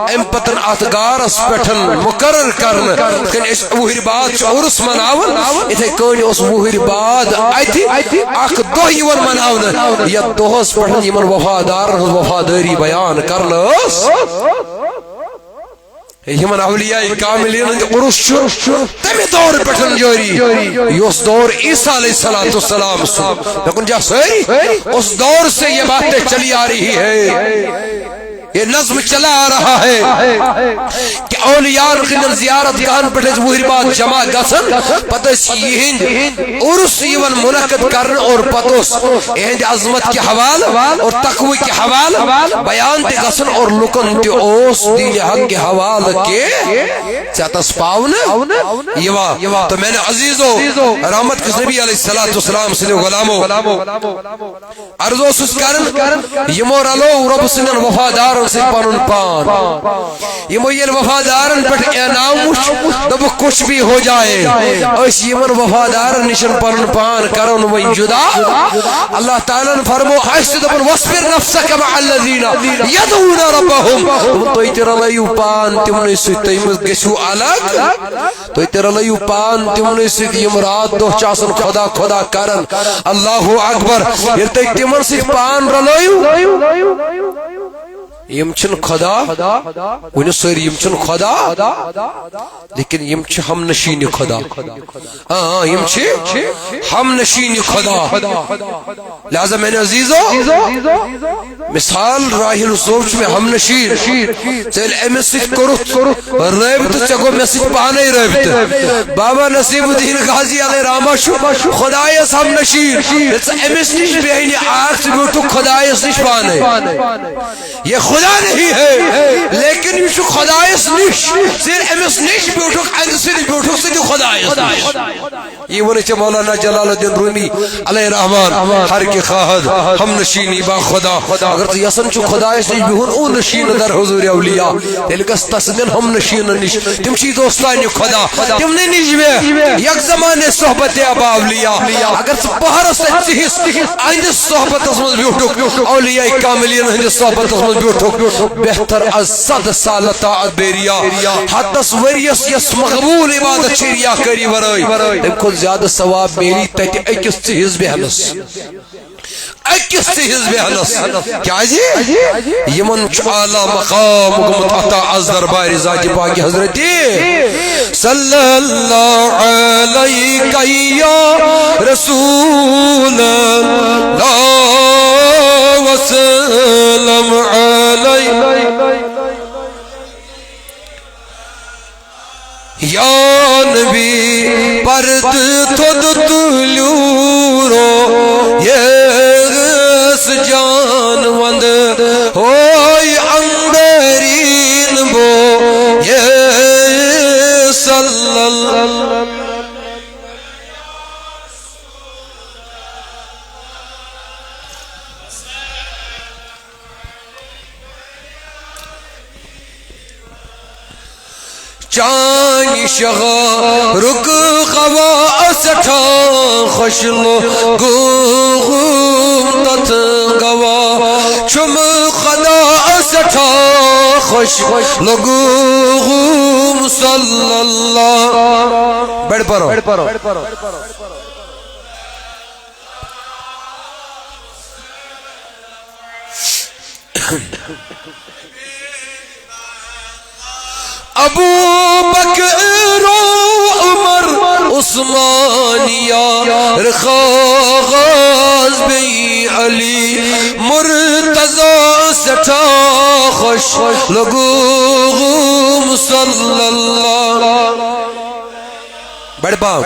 ام پتن اتگار اس پٹھن مقرر کرن کہ اس وہری بعد عرس مناون ایتھے کونی اس وہری بعد ایتھی اخ دو یون مناون یا دوس پٹھن یمن وفادار وفاداری بیان کرنس یمن اولیاء کاملین عرس تمہیں دور پٹھن جوری یوس دور عیسیٰ علیہ السلام لیکن جا سوئی اس دور سے یہ باتیں چلی آ رہی ہے یہ نظم چلا آ رہا ہے کہ اولیاء خندر زیارت کان پٹھے وہی بات جمع گسن پتس یہند عرس یون منعقد کرن اور پتس یہند عظمت کے حوال اور تقوی کے حوال بیان تے گسن اور لکن تے اوس دین حق کے حوال کے چاتس پاون یوا تو میں نے عزیزو رحمت کے نبی علیہ السلام سے غلامو عرضو سس کرن یمو رلو رب سنن وفادار سے پنن پان یمو یہ وفادارن پٹ انعام دب کچھ بھی ہو جائے اس یمن وفادار نشن پنن پان کرن و جدا اللہ تعالی نے فرمو اشتدبن وصبر نفسك مع الذين يدعون ربهم تو تیرا لیو پان تمن ستیم گسو الگ تو تیرا لیو پان تمن ست یم رات دو چاسن خدا خدا کرن اللہ اکبر یہ تمن ست پان رلو یم چھن خدا ون سر یم چھن خدا لیکن یم چھ ہم نشین خدا یم چھ ہم نشین خدا لہذا میں نے عزیزو مثال راہل سوچ میں ہم نشین چل ایم ست کرت رابط چگو میں ست پانے رابط بابا نصیب الدین غازی علیہ رحمہ شو خدایس ہم نشین ایم ست نش بہنی آخ سے بیٹھو خدایس نش پانے یہ خدا نہیں ہے لیکن یہ خدایس نش سر امس نش بیٹھک اند سر بیٹھک سے خدایس نش یہ ونچ مولانا جلال الدین رومی علیہ رحمان ہر کے خواہد ہم نشینی با خدا اگر تو یسن چو خدایس نش بہن اون نشین در حضور اولیاء تلکس تسنن ہم نشین نش تم چی دوستانی خدا تم نے نش میں یک زمانے صحبت ابا اولیاء اگر تو پہر سے چیز اند صحبت اس میں بیٹھک اولیاء کاملین ہند صحبت اس میں بیٹھک بہتر از 100 سال طاعت بیریا حدث وریس یس مقبول عبادت شریعہ کری ورائی تم کو زیادہ ثواب میری تیتی اکس چیز بہنس اکس چیز بہنس کیا جی یمن اعلی مقام گمت عطا از دربار ذات پاک حضرت صلی اللہ علیہ یا رسول اللہ وسلم علیہ یا نبی پرد تھود تلیورو یس جان وند ہوئی انبرین بو یہ صلی اللہ چانی شغا رک خوا سٹھا خشلو گوم تت گوا چم خدا سٹھا خوش لگوم صلی اللہ بیٹھ پرو ابو بکر و عمر عثمانیہ رخاغاز بی علی مرتضی سٹھا خوش لگوم صلی اللہ بڑھ پاؤ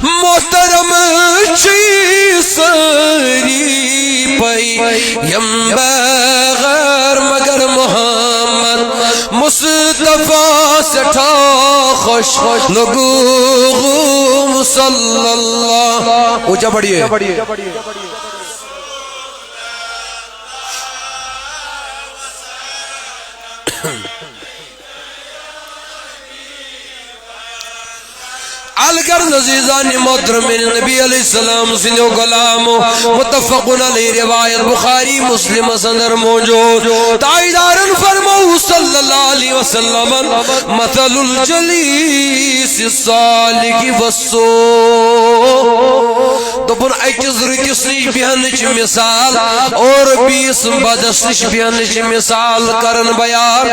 محترم سری پئی یم بغیر مگر محمد مصطفیٰ سٹھا خوش لگوم صلی اللہ اونچا پڑھیے الگر نزیزان محترمین نبی علیہ السلام سنو کلام متفقن علیہ روایت بخاری مسلم سندر موجود تائیدارن فرمو صلی اللہ علیہ وسلم مثل الجلیس الصالح والسو دبن اکس رکس نش بیانچ مثال اور بیس بدس نش بیانچ مثال کرن بیان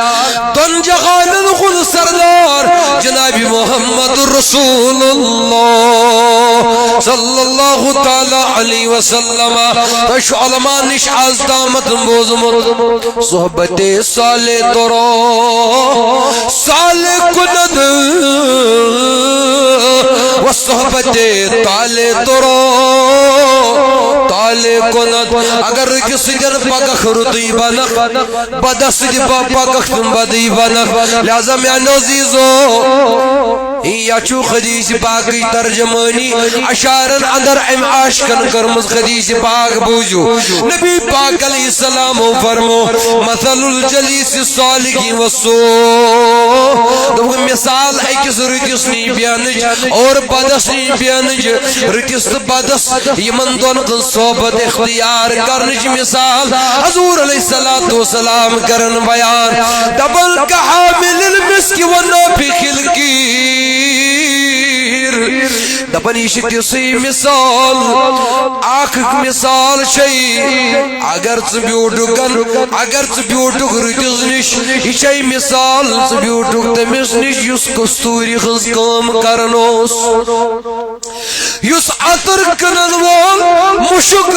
دن جہانن خود سردار جناب محمد رسول اللہ صلی اللہ تعالی علیہ وسلم تش علماء نش از دامت بوزمت صحبت صالح درو صالح کند و صحبت طالع درو طالع کند اگر کسی جن پاکخ رتی بنخ بدس جبا پاکخ بدی بنخ لازم یا نوزیزو یا چو حدیث پاکی ترجمانی اشارن اندر ام عاشقن کرمز حدیث پاک بوجو نبی پاک علیہ السلام فرمو مثل الجلیس الصالح والسو مثال ایکس رکس نی بیانج اور بدس نی بیانج رکس بدس یمن دون صحبت اختیار کرنج مثال حضور علیہ السلام کرن بیان دبل کا حامل المسک والنافخ الکیر دبن یہ تیسی مثال آخ مثال شئی اگر بیوٹکن اگر بیوٹک رتز نش یہ مثال بیوٹک تمس نش یس کستوری خز کام کرنوس یس عطر کنن وول مشک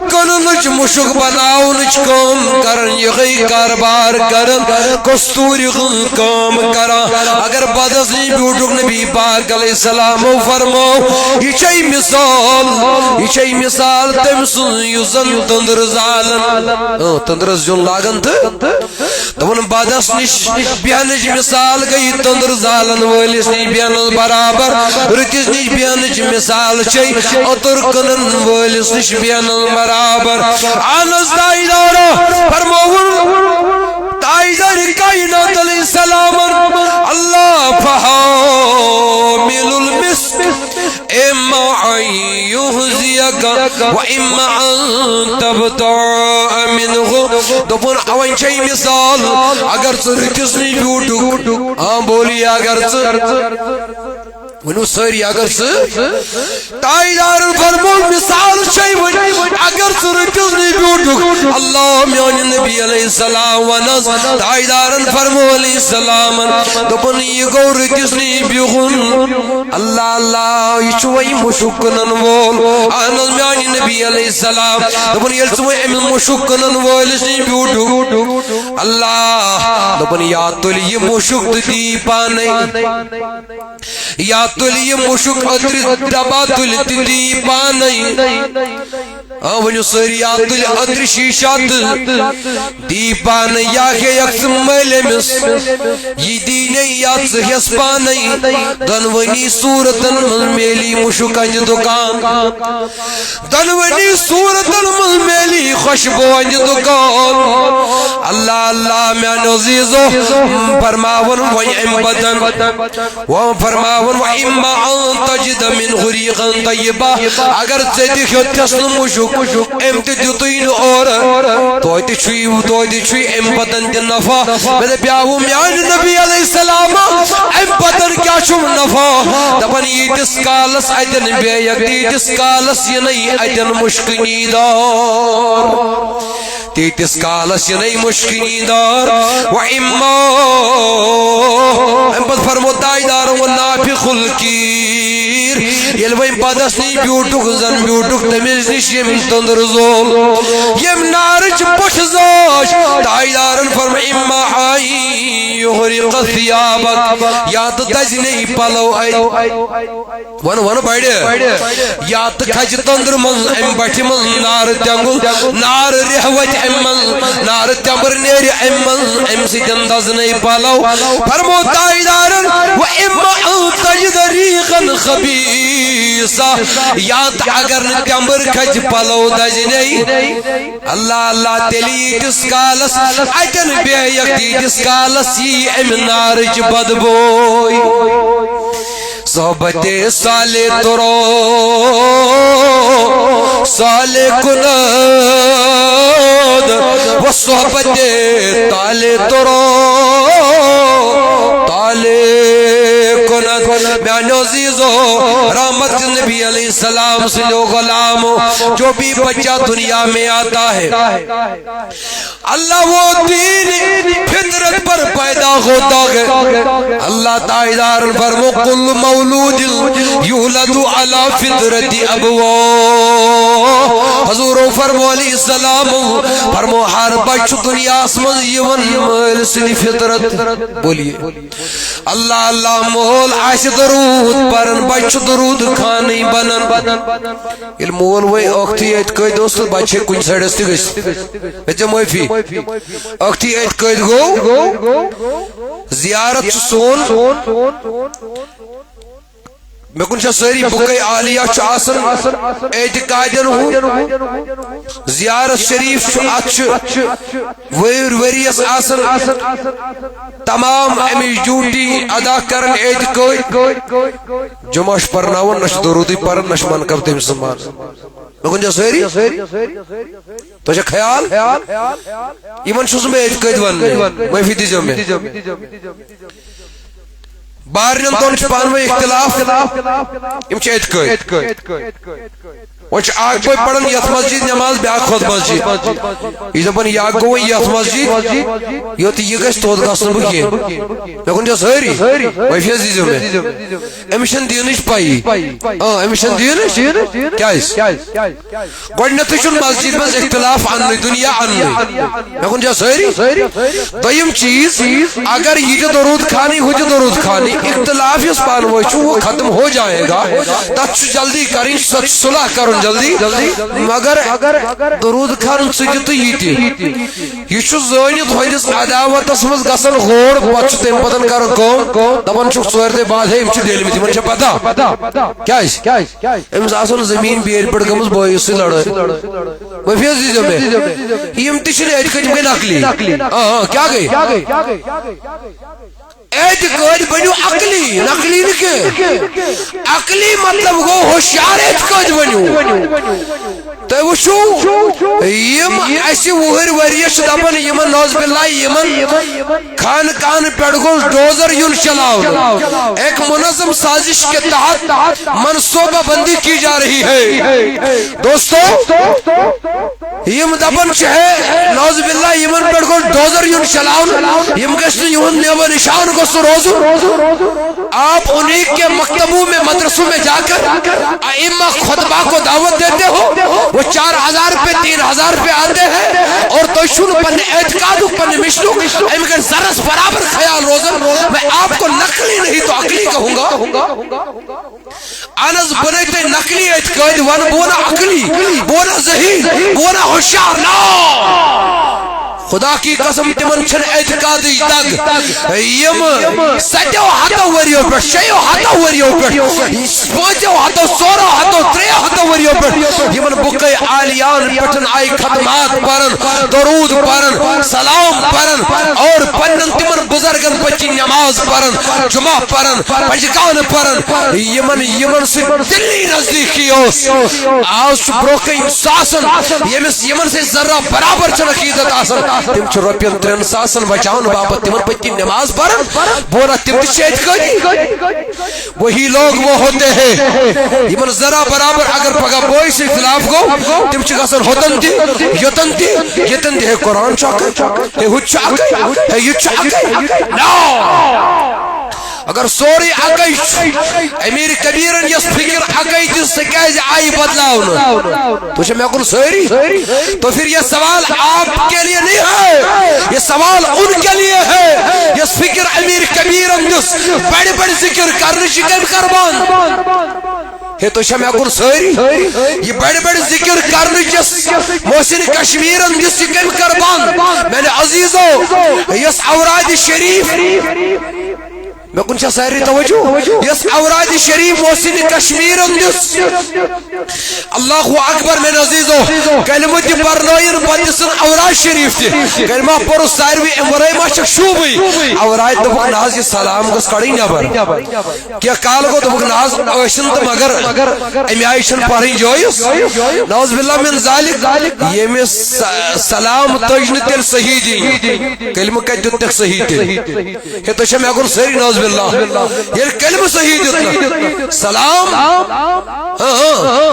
کننچ مشک بناونچ کام کرن یہ کاربار کرن کستوری خز کام کرن اگر بدس نی بیوٹک نبی پاک علیہ السلام فرمو یہ مثال تم سن یزن تندر زالن تندرس جن لاگن تون بدس نش بیانج مثال گئی تندر زالن ولس نش بیانس برابر رتس نش بیانج مثال چی اتر کنن ولس نش بیانس برابر آنس دائیدارا فرمون تائیدار کائنات علیہ السلام اللہ فحامل المسک اما ان يهزيك واما ان تبتاع منه دپن اوین چھ مثال اگر رکس نی بیوٹو ہاں بولی اگر ونو ساری اگر تائیدار فرمو مثال شئی ون اگر رکزنی بیوٹک اللہ میانی نبی علیہ السلام ونز تائیدارن فرمو علیہ السلام دپن یہ گو رکزنی بیوغن اللہ اللہ یہ چوئی مشکنن وول آنز میانی نبی علیہ السلام دپن یہ چوئی امن مشکنن وولسنی بیوٹک اللہ دپن یا تلی یہ مشک دی پانے یا تلی یہ مشک ادر دبا تلی دی پانے ونیو سری یا تلی ادر شیشات دی پانے یا کہ یکسم میلے مس یہ دینے یا سہیس پانے دنونی صورتن من میلی مشک انج دکان دنونی صورتن من میلی خوشبو انج دکان اللہ اللہ میں نزیزو فرماون وَإِمْ بدن فرماون وَإِمَّا أَن تَجِدَ مِنْ غُرِيقًا طَيِّبًا اگر ژےٚ تسن مشک ام تیتین اور تویت چھوئی ام بدن دن نفع میں پیاو میان نبی علیہ السلام ام بدن کیا چھم نفع دپن یتس کالس اتن بے یتس کالس یہ نہیں اتن مشکنی دار تیتس کالس یہ نہیں مشکنی دار وَإِمَّا ام بد فرمو تائیدار وَنَافِخُ الْكِيرِ یل ویم پادس نی بیوٹک زن بیوٹک تمیز نشیم تندر زول یم نارچ پوش زوش تائیدارن فرم اما آئی یحرق ثیابک یا تتج نہیں پلو آئی ون بائیڈے یا تکھج تندر من ام بٹی من نار تنگل نار رحوت ام من نار تمر نیر ام من ام سی جندز نہیں پلو فرمو تائیدارن و اما تجد ریغا خبیصا یا اگر تمر کھج پلو دج نہیں اللہ اللہ تیلی تس کالس اتن بے یکتی تس کالس یہ ام نارج بدبوئی صحبت سالے ترو سالے کناد و صحبت تالے ترو تالے کناد بیان عزیزو رحمت نبی علیہ السلام سے لو غلامو جو بھی بچہ دنیا میں آتا ہے اللہ وہ دین فطرت پر پیدا ہوتا ہے اللہ تائیدار فرمو کل مولود یولد علی فطرت ابوہ حضور فرمو علیہ السلام فرمو ہر بچ دنیا اسمن یون ملسنی فطرت بولیے اللہ اللہ مول عاش درود پرن بچ درود خانی بنن یہ مول وی اختی ایت کوئی دوست بچے کن سڑستی گئس بچے موفی اختی ایت کوئی گو زیارت سون میں کن ساری بکے عالیہ آسن اعتقادن ہوں زیارت شریف ویر وریس آسن تمام امی ڈیوٹی ادا کرن اعتقاد جمعش پرناون نش درودی پرن نش من کب تیم سمان میں کن ساری تو جا خیال ایمن شوز میں اعتقاد ون میں فیدی جو میں بارنم دون پانوے اختلاف ام اعتقاد وچ آگ کوئی پڑھن یت مسجد نماز بیاک خود مسجد یہ دپن یا گوئی یت مسجد یوت یہ گھس تود گھسن بکی میں کن جا ساری ویفی عزیزوں میں امیشن دینش پائی امیشن دینش کیا اس گوڑنیتی چون مسجد میں اختلاف آنوی دنیا آنوی میں کن جا ساری دویم چیز اگر یہ درود خانی ہو جو درود خانی اختلاف اس پانوی چون وہ ختم ہو جائے گا تچ جلدی کریں صلح کرن جلدی مگر درود خان سجتو یتی یہ چھ زانت ہوئیس عداوت اسمز گسن غور پچ تم پتن کر کو دپن چھ ژور دے بعد ہے ام چھ دل میں تمن چھ پتہ کیا ام اسن زمین بیر پڑ گمس بوئی سے لڑائی وہ فیض دی میں یم تشری اٹ کج میں نقلی کیا گئی اعتقاد بنیو عقلی نقلی نکے عقلی مطلب گو ہوشیار اعتقاد بنیو تو وشو یم ایسی وہر وریش دبن یمن نوز باللہ یمن خان کان پیڑ گو ڈوزر یون چلاؤ ایک منظم سازش کے تحت منصوبہ بندی کی جا رہی ہے دوستو یم دبن چاہے نوز باللہ یمن پیڑ گو ڈوزر یون چلاؤ یم گشت یون نیو نشان کو سروزو آپ انہی کے مکتبوں میں مدرسوں میں جا کر ائمہ خطبہ کو دعوت دیتے ہو وہ 4000 پہ 3000 پہ آتے ہیں اور تو شروع پنے اعتقاد پنے مشلو امکن زرس برابر خیال روزن میں آپ کو نقلی نہیں تو عقلی کہوں گا آنز بنیتے نقلی اعتقاد ون بونا عقلی بونا ذہین بونا ہوشیار نا خدا کی قسم تمن چھن اعتقادی دگ یم سٹو ہتو وریو پر شیو ہتو وریو پر پانچو ہتو سورو ہتو تریو ہتو وریو پر یمن بکے آلیان پٹن آئی ختمات پرن درود پرن سلام پرن اور پنن تمن بزرگن بچی نماز پرن جمعہ پرن پجگان پرن یمن سے دلی نزدیکی آس بروکن ساسن یمن سے ذرہ برابر چھن عقیدت آسن تم چھ روپین 3 ساسن بچاؤن باپت تمن پتی نماز پڑھن بولا تم تشہد کری وہی لوگ وہ ہوتے ہیں یمن ذرا برابر اگر پگا بوئی سے خلاف گو تم چھ گسن ہوتن دی یتن دی یتن دی ہے قرآن چاکے ہے ہچ چاکے ہے یہ چاکے نو اگر سوری اگئی امیر کبیرن یس فکر اگئی جس سے کہے آئی بدلاؤن تو میں کن سوری تو پھر یہ سوال آپ کے لیے نہیں ہے یہ سوال ان کے لیے ہے یس فکر امیر کبیرن جس بڑے بڑے ذکر کرنے شکن کربان ہے تو میں کن سوری یہ بڑے بڑے ذکر کرنے جس محسن کشمیرن جس شکن کربان میں نے عزیزو یس اوراد شریف میں کنچا سائری توجہ یس اوراد شریف محسن کشمیر اندس اللہ اکبر میں عزیزو کلمہ دی پرنوین پتسن اوراد شریف تی کلمہ پرو سائروی امرائی ماشک شوبی اوراد دبک ناز یہ سلام گس کڑی نبر کیا کال کو دبک ناز اوشن تو مگر امی آئیشن پارین جوئیس نوز باللہ من ذالک یہ میں سلام تجن تل صحیح دی کلمہ کہتے تک صحیح تی ہے تو شمی اگر سری نوز باللہ یہ کلمہ صحیح دیتنا سلام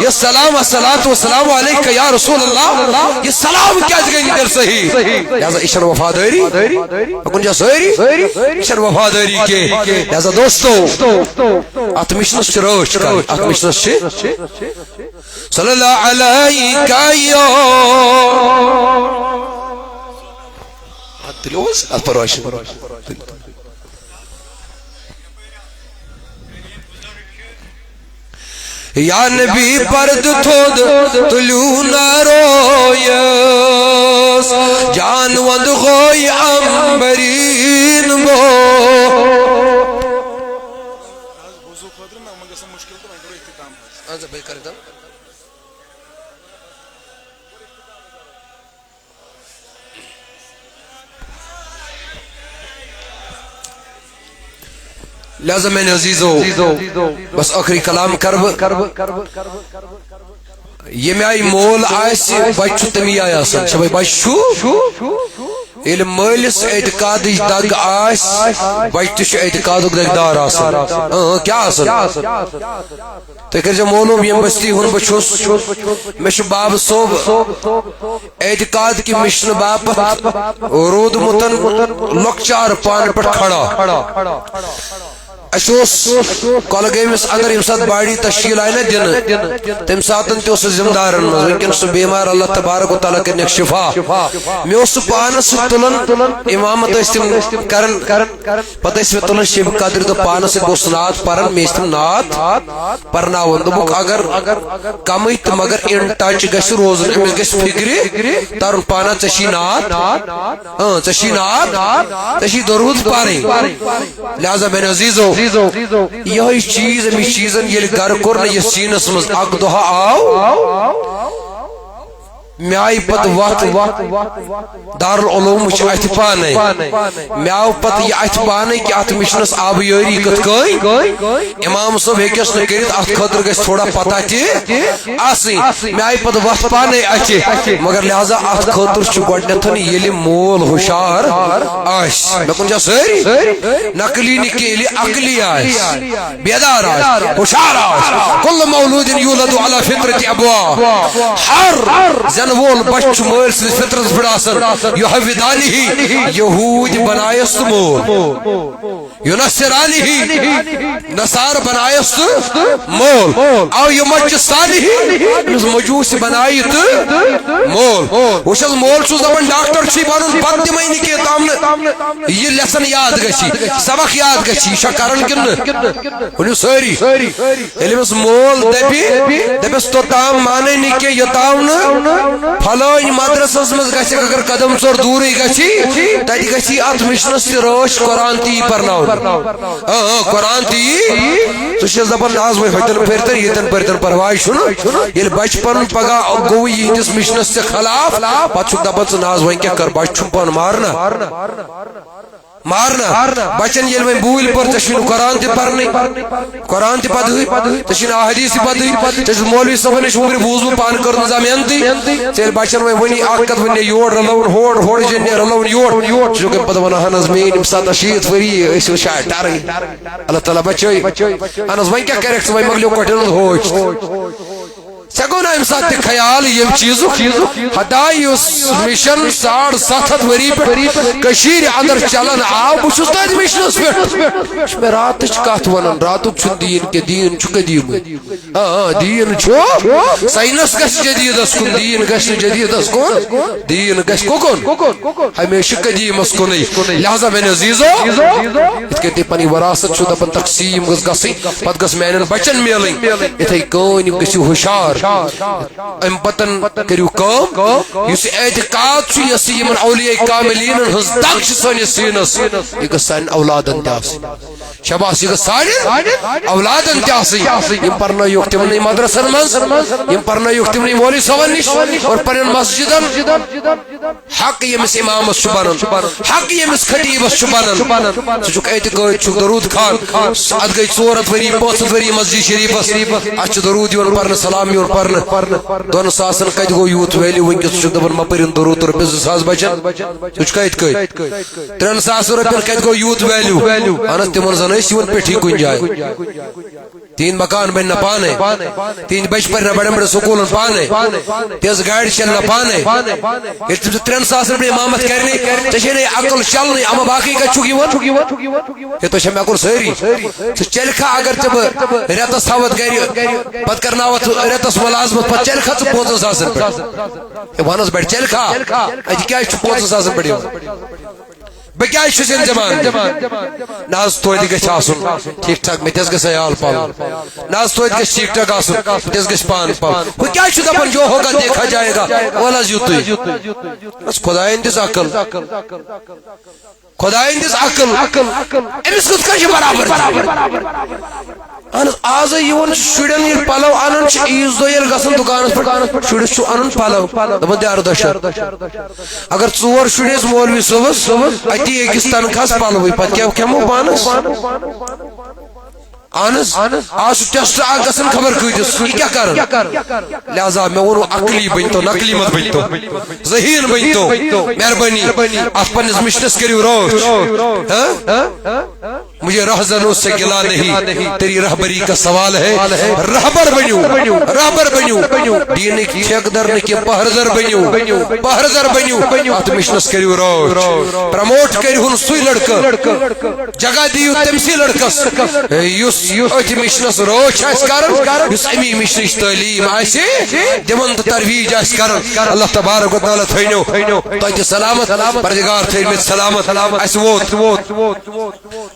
یہ سلام الصلاة والسلام علیکہ یا رسول اللہ یہ سلام کیا جگہ نہیں صحیح لہذا اشن وفاداری اکن جا سوری اشن وفاداری کے لہذا دوستو اتمشنس چروش کر اتمشنس چھ صلی اللہ علیکہ یا تلوز اتپروشن یا نبی پرد تھود تلو نرویس جان وند غوی امبرین بو لازم میں نے عزیزو بس آخری کلام کرب یہ میں آئی مول آئیسی بچو تمی آیا سن شبائی بچو علم مالس اعتقاد دگ آئیس بچتش اعتقاد دگ دار آسن کیا آسن تو کہ جب مولوم یم بستی ہون بچوس مش باب صوب اعتقاد کی مشن باپ رود متن لکچار پان پر کھڑا اشوس کولگیمس اندر امساد باڑی تشکیل آئی نا دن تم ساتن تی اس زمدارن ونکن سو بیمار اللہ تبارک و تعالیٰ کرنے شفا میں اس پانس تلن امامت استم کرن پتہ اس میں تلن شیب قادر تو پانس گوس نات پرن میں استم نات پرنا وندبک اگر کمیت مگر ان ٹاچ گش روزن امس گش فکری تارن پانا چشی نات چشی درود پاری لہذا میں عزیزو یہ چیز امی چیزن یہ گر کرنا یہ سینس مز اک دہا آو مے آئی پت وقت دارالعلوم ات پانے مے آو پتہ یہ ات پانے کہ ات مشنس آب یاری کت کئی امام صاحب ہیکس نہ کرت ات خاطر گژھِ تھوڑا پتہ تہ آسن مے آئی پتہ وقت پانے اتہ مگر لہذا ات خاطر چھ گۄڈنیتھ ییٚلہِ مول ہوشیار آسہِ مے کُن جا سٲری نقلی نہ ییٚلہِ عقلی آسہِ بیدار آسہِ ہوشیار آسہِ کل مولود یولد علی فطرت ابواه ہر زن وول بچ مول سٕنٛدِس فطرتس پٮ۪ٹھ آسان یحوِدانہ یہود بنایس تہٕ مول ینصرانہ نصار بنایس تہٕ مول او یمچ صالحی مجوس بنائی تہٕ مول وچھس مول چھُس دپان ڈاکٹر چھی بنُن پتہٕ دِمے نہٕ کینٛہہ تام یہ لیسن یاد گژھی سبق یاد گژھی یہ چھا کران کِنہٕ ؤنِو سٲری ییٚلہِ أمِس مول دپٮ۪س توٚتام مانے نہٕ کینٛہہ یوٚتام نہٕ پھلٲنۍ مدرسس منٛز گژھِ اگر قدم ژور دوٗرٕے گژھی تتہِ گژھی اتھ مشنس تہِ رٲچھ قرآن تہِ یی پرناونہٕ قرآن تہِ یی ژٕ چھس دپان آز وۄنۍ ہوٚتٮ۪ن پٔرۍتن ییٚتٮ۪ن پٔرۍتن پرواے چھُنہٕ ییٚلہِ بچہِ پنُن پگاہ گوٚو یِہنٛدِس مشنس تہِ خلاف پتہٕ چھُکھ دپان ژٕ نہ حظ وۄنۍ کیٛاہ کر بچہِ چھُم پانہٕ مارنا بچن یل وۄنۍ بوٗلۍ پٔر ژےٚ چھُے نہٕ قرآن تہِ پرنٕے قرآن تہِ پدہٕے ژےٚ چھُے نہٕ احادیث تہِ پدہٕے ژےٚ چھُس مولوی صٲبن نِش وُمرِ بوٗزمُت پانہٕ کٔر نہٕ زانٛہہ محنتٕے ژےٚ ییٚلہِ بچن وۄنۍ ؤنی اکھ کتھ ونہِ یور رلوُن ہورٕ جنہِ رلوُن یور ژٕ چھُکھ أمۍ پتہٕ ونان اہن حظ میٲنۍ یِم 87 ؤری ٲسۍ شاید ٹرٕنۍ اللہ تعالیٰ بچٲے اہن حظ وۄنۍ کیٛاہ کرکھ ژٕ وۄنۍ مۄکلیو کۄٹھٮ۪ن ہُنٛد ہوش ژےٚ گوٚو نا اَمہِ ساتہٕ تہِ خیال ییٚمہِ چیٖزُک ہتا یُس مِشن 750 ؤری پٮ۪ٹھ کٔشیٖرِ انٛدر چلان آو بہٕ چھُس تٔتھۍ مِشنس پٮ۪ٹھ یہِ چھُ مےٚ راتٕچ کتھ ونان راتُک چھُنہٕ دیٖن کینٛہہ دیٖن چھُ قدیٖمٕے دیٖن چھُ ساینس گژھِ جدیٖدس کُن دیٖن گژھِ نہٕ جدیٖدس کُن دیٖن گژھِ کُکُن ہمیشہٕ قدیٖمس کُنٕے لہذا میانہِ عزیٖزو یِتھ کٔنۍ تُہۍ پنٕنۍ وراثت چھُو دپان تقسیٖم گٔژھ گژھٕنۍ پتہٕ گٔژھ میانٮ۪ن بچن میلٕنۍ یِتھے کٔنۍ گٔژھِو ہوشیار ام پتن کریو کام یُس اعتقاد چھُ یۄس یِمن اولیاء کاملینن ہٕنٛز دگ چھِ سٲنِس سیٖنس یہِ گٔژھ سانٮ۪ن اولادن تہِ آسٕنۍ شباس یہِ گٔژھ سانٮ۪ن اولادن تہِ آسٕنۍ یِم پرنٲیوکھ تِمنٕے مدرسن منٛز یِم پرنٲیوکھ تِمنٕے مولوی صٲبن نِش اور پننٮ۪ن مسجدن حق ییٚمِس امامس چھُ بنان حق ییٚمِس خطیبس چھُ بنان ژٕ چھُکھ اعتقاد چھُکھ درود خان اتھ گٔے 400 ؤری 500 ؤری مسجد شریفس اتھ چھُ درود یِوان پرنہٕ سلام یِوان پرنہٕ 2,000 کتہِ گوٚو یوٗت ویلیو ونکیٚس ژٕ چھُکھ دپان مہ پٔرِن درود رۄپیس 2,000 بچن ژٕ چھُکھ کتہِ کٔتۍ 3,000 رۄپین کتہِ گوٚو یوٗت ویلیو اہن حظ تِمن زن ٲسۍ یِوان پیٹھی کُنہِ جایہِ تہنٛدۍ مکان بنہِ نہ پانے تہنٛدۍ بچہِ پرِ نہ بڑٮ۪ن بڑٮ۪ن سکوٗلن پانے تہنٛز گاڑِ چلہِ نہ پانے ییٚلہِ تِم 3,000 رۄپیہِ امامت کرنہِ ژےٚ چھے نہٕ عقل چلنٕے اما باقٕے کتہِ چھُکھ یِوان ہے تۄہہِ چھا مےٚ کوٚر سٲری ژٕ چلکھا اگر ژٕ بہٕ رٮ۪تس تھاوتھ گرِ پتہٕ کرناوتھ رٮ۪تس ملازمت پتہٕ چلکھا ژٕ 5,000 پٮ۪ٹھ ہے وَن حظ بڑِ چلکھا اتہِ کیٛازِ چھُ 5,000 پٮ۪ٹھ یِوان بہٕ کیٛازِ چھُس انتظام نہ حظ توتہِ گژھِ آسُن ٹھیٖک ٹھاک مےٚ تہِ حظ گژھِ عیال پالُن نہ حظ توتہِ گژھِ ٹھیٖک ٹھاک آسُن مےٚ تہِ حظ گژھِ پانہٕ پالُن ہُہ کیٛازِ چھُ دپان جو ہوگا دیکھا جائے گا وَل حظ یُتُے بس خۄدایَن دِژ عقل خۄدایَن دِژ عقل أمِس کِتھ کٔنۍ چھِ برابر اہن حظ آزے یِوان شُرٮ۪ن ییٚلہِ پلو انان چھِ عیٖز دۄہ ییٚلہِ گژھان دُکانس پٮ۪ٹھ شُرِس چھُ انُن پلو دپان دِ ارداہ شیٚتھ اگر 4 شُرۍ ٲسۍ مولوی صٲبس اتی أکِس تنخواہس پلوٕے پتہٕ کیٛاہ کھٮ۪مو پانس اہن حظ آز چھُ ٹیسٹ اکھ گژھان خبر کۭتِس یہِ کیٛاہ کران لہذا مےٚ ووٚنوٕ عقلی بٔنۍتو نقلی مت بٔنۍتو ذہیٖن بٔنۍتو مہربٲنی اتھ پننِس مشنس کٔرِو رٲچھ مجھے رہزنوں سے گلا نہیں تیری رہبری کا سوال ہے رہبر بنیو دینک ٹھیکدر نہ کہ پہرزر بنیو ات مشنس کریو روچ پرموٹ کریہن سوی لڑکہ جگہ دیو تمسی لڑکس یس ات مشنس روچ آس کرن یس امی مشنش تعلیم آسہِ دِوان تہٕ ترویج آسہِ کرن اللہ تبارک و تعالی تھٲینو تۄہہِ سلامت پروردگار تھٲیمٕتۍ سلامت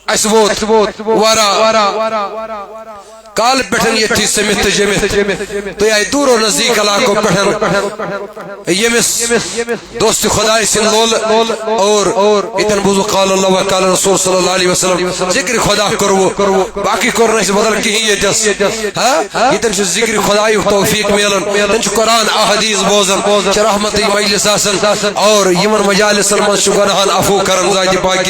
اَسہِ ووت ورا کال پٹھن یتھی سمت جمت تو آئی دور و نزدیک علاقوں پٹھن یمس دوست خدای سن لول اور اتن بوزو قال اللہ و قال رسول صلی اللہ علیہ وسلم ذکر خدا کرو باقی کر نہ بدل کہیں یتس یتن چھ ذکر خدای توفیق ملن تن چھ قرآن احادیث بوزن چھ رحمت مجلس آسن اور یمن مجالس مز گناہن عفو کرن ذات پاک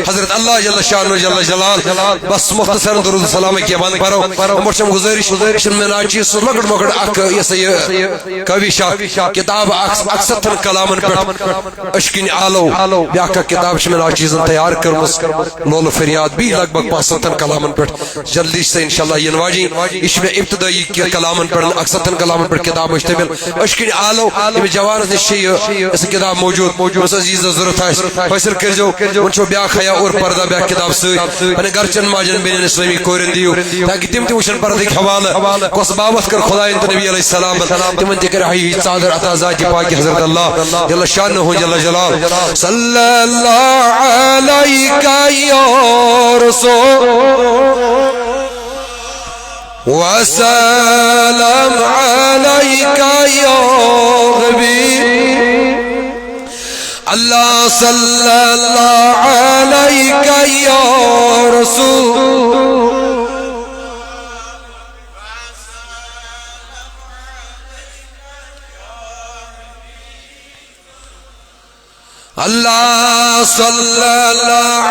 حضرت اللہ جل شانہ جل جلال بس مختصر درود سلام کی بند پرو مرشم گزارش میں ناچی سو لگڑ مگڑ اک یہ کوی شاہ کتاب اکثر کلامن پر اشکن آلو بیاکہ کتاب میں ناچیزن تیار کرمس لول فریاد بھی لگ بھگ 500 کلامن پر جلدی سے انشاءاللہ ینواجی اس میں ابتدائی کلامن پر اکثر کلامن پر کتاب مشتمل اشکن آلو یہ جوان نشی اس کتاب موجود اس عزیز ضرورت ہے فیصل کرجو ونچو بیا خیا اور پردہ بیا کتاب سے انے گرچن ماجن بین اسلامی کورن دیو تاکہ تم تمشن پردہ کے حوالہ کس بابت کر خدا انت نبی علیہ السلام تمن ذکر ہے صادر عطا ذات پاک حضرت اللہ جل شانہ جل جلال صلی اللہ علیکہ یا رسول وسلام علیکہ یا حبیب اللہ صلی اللہ علیکہ یا رسول اللہ صلی اللہ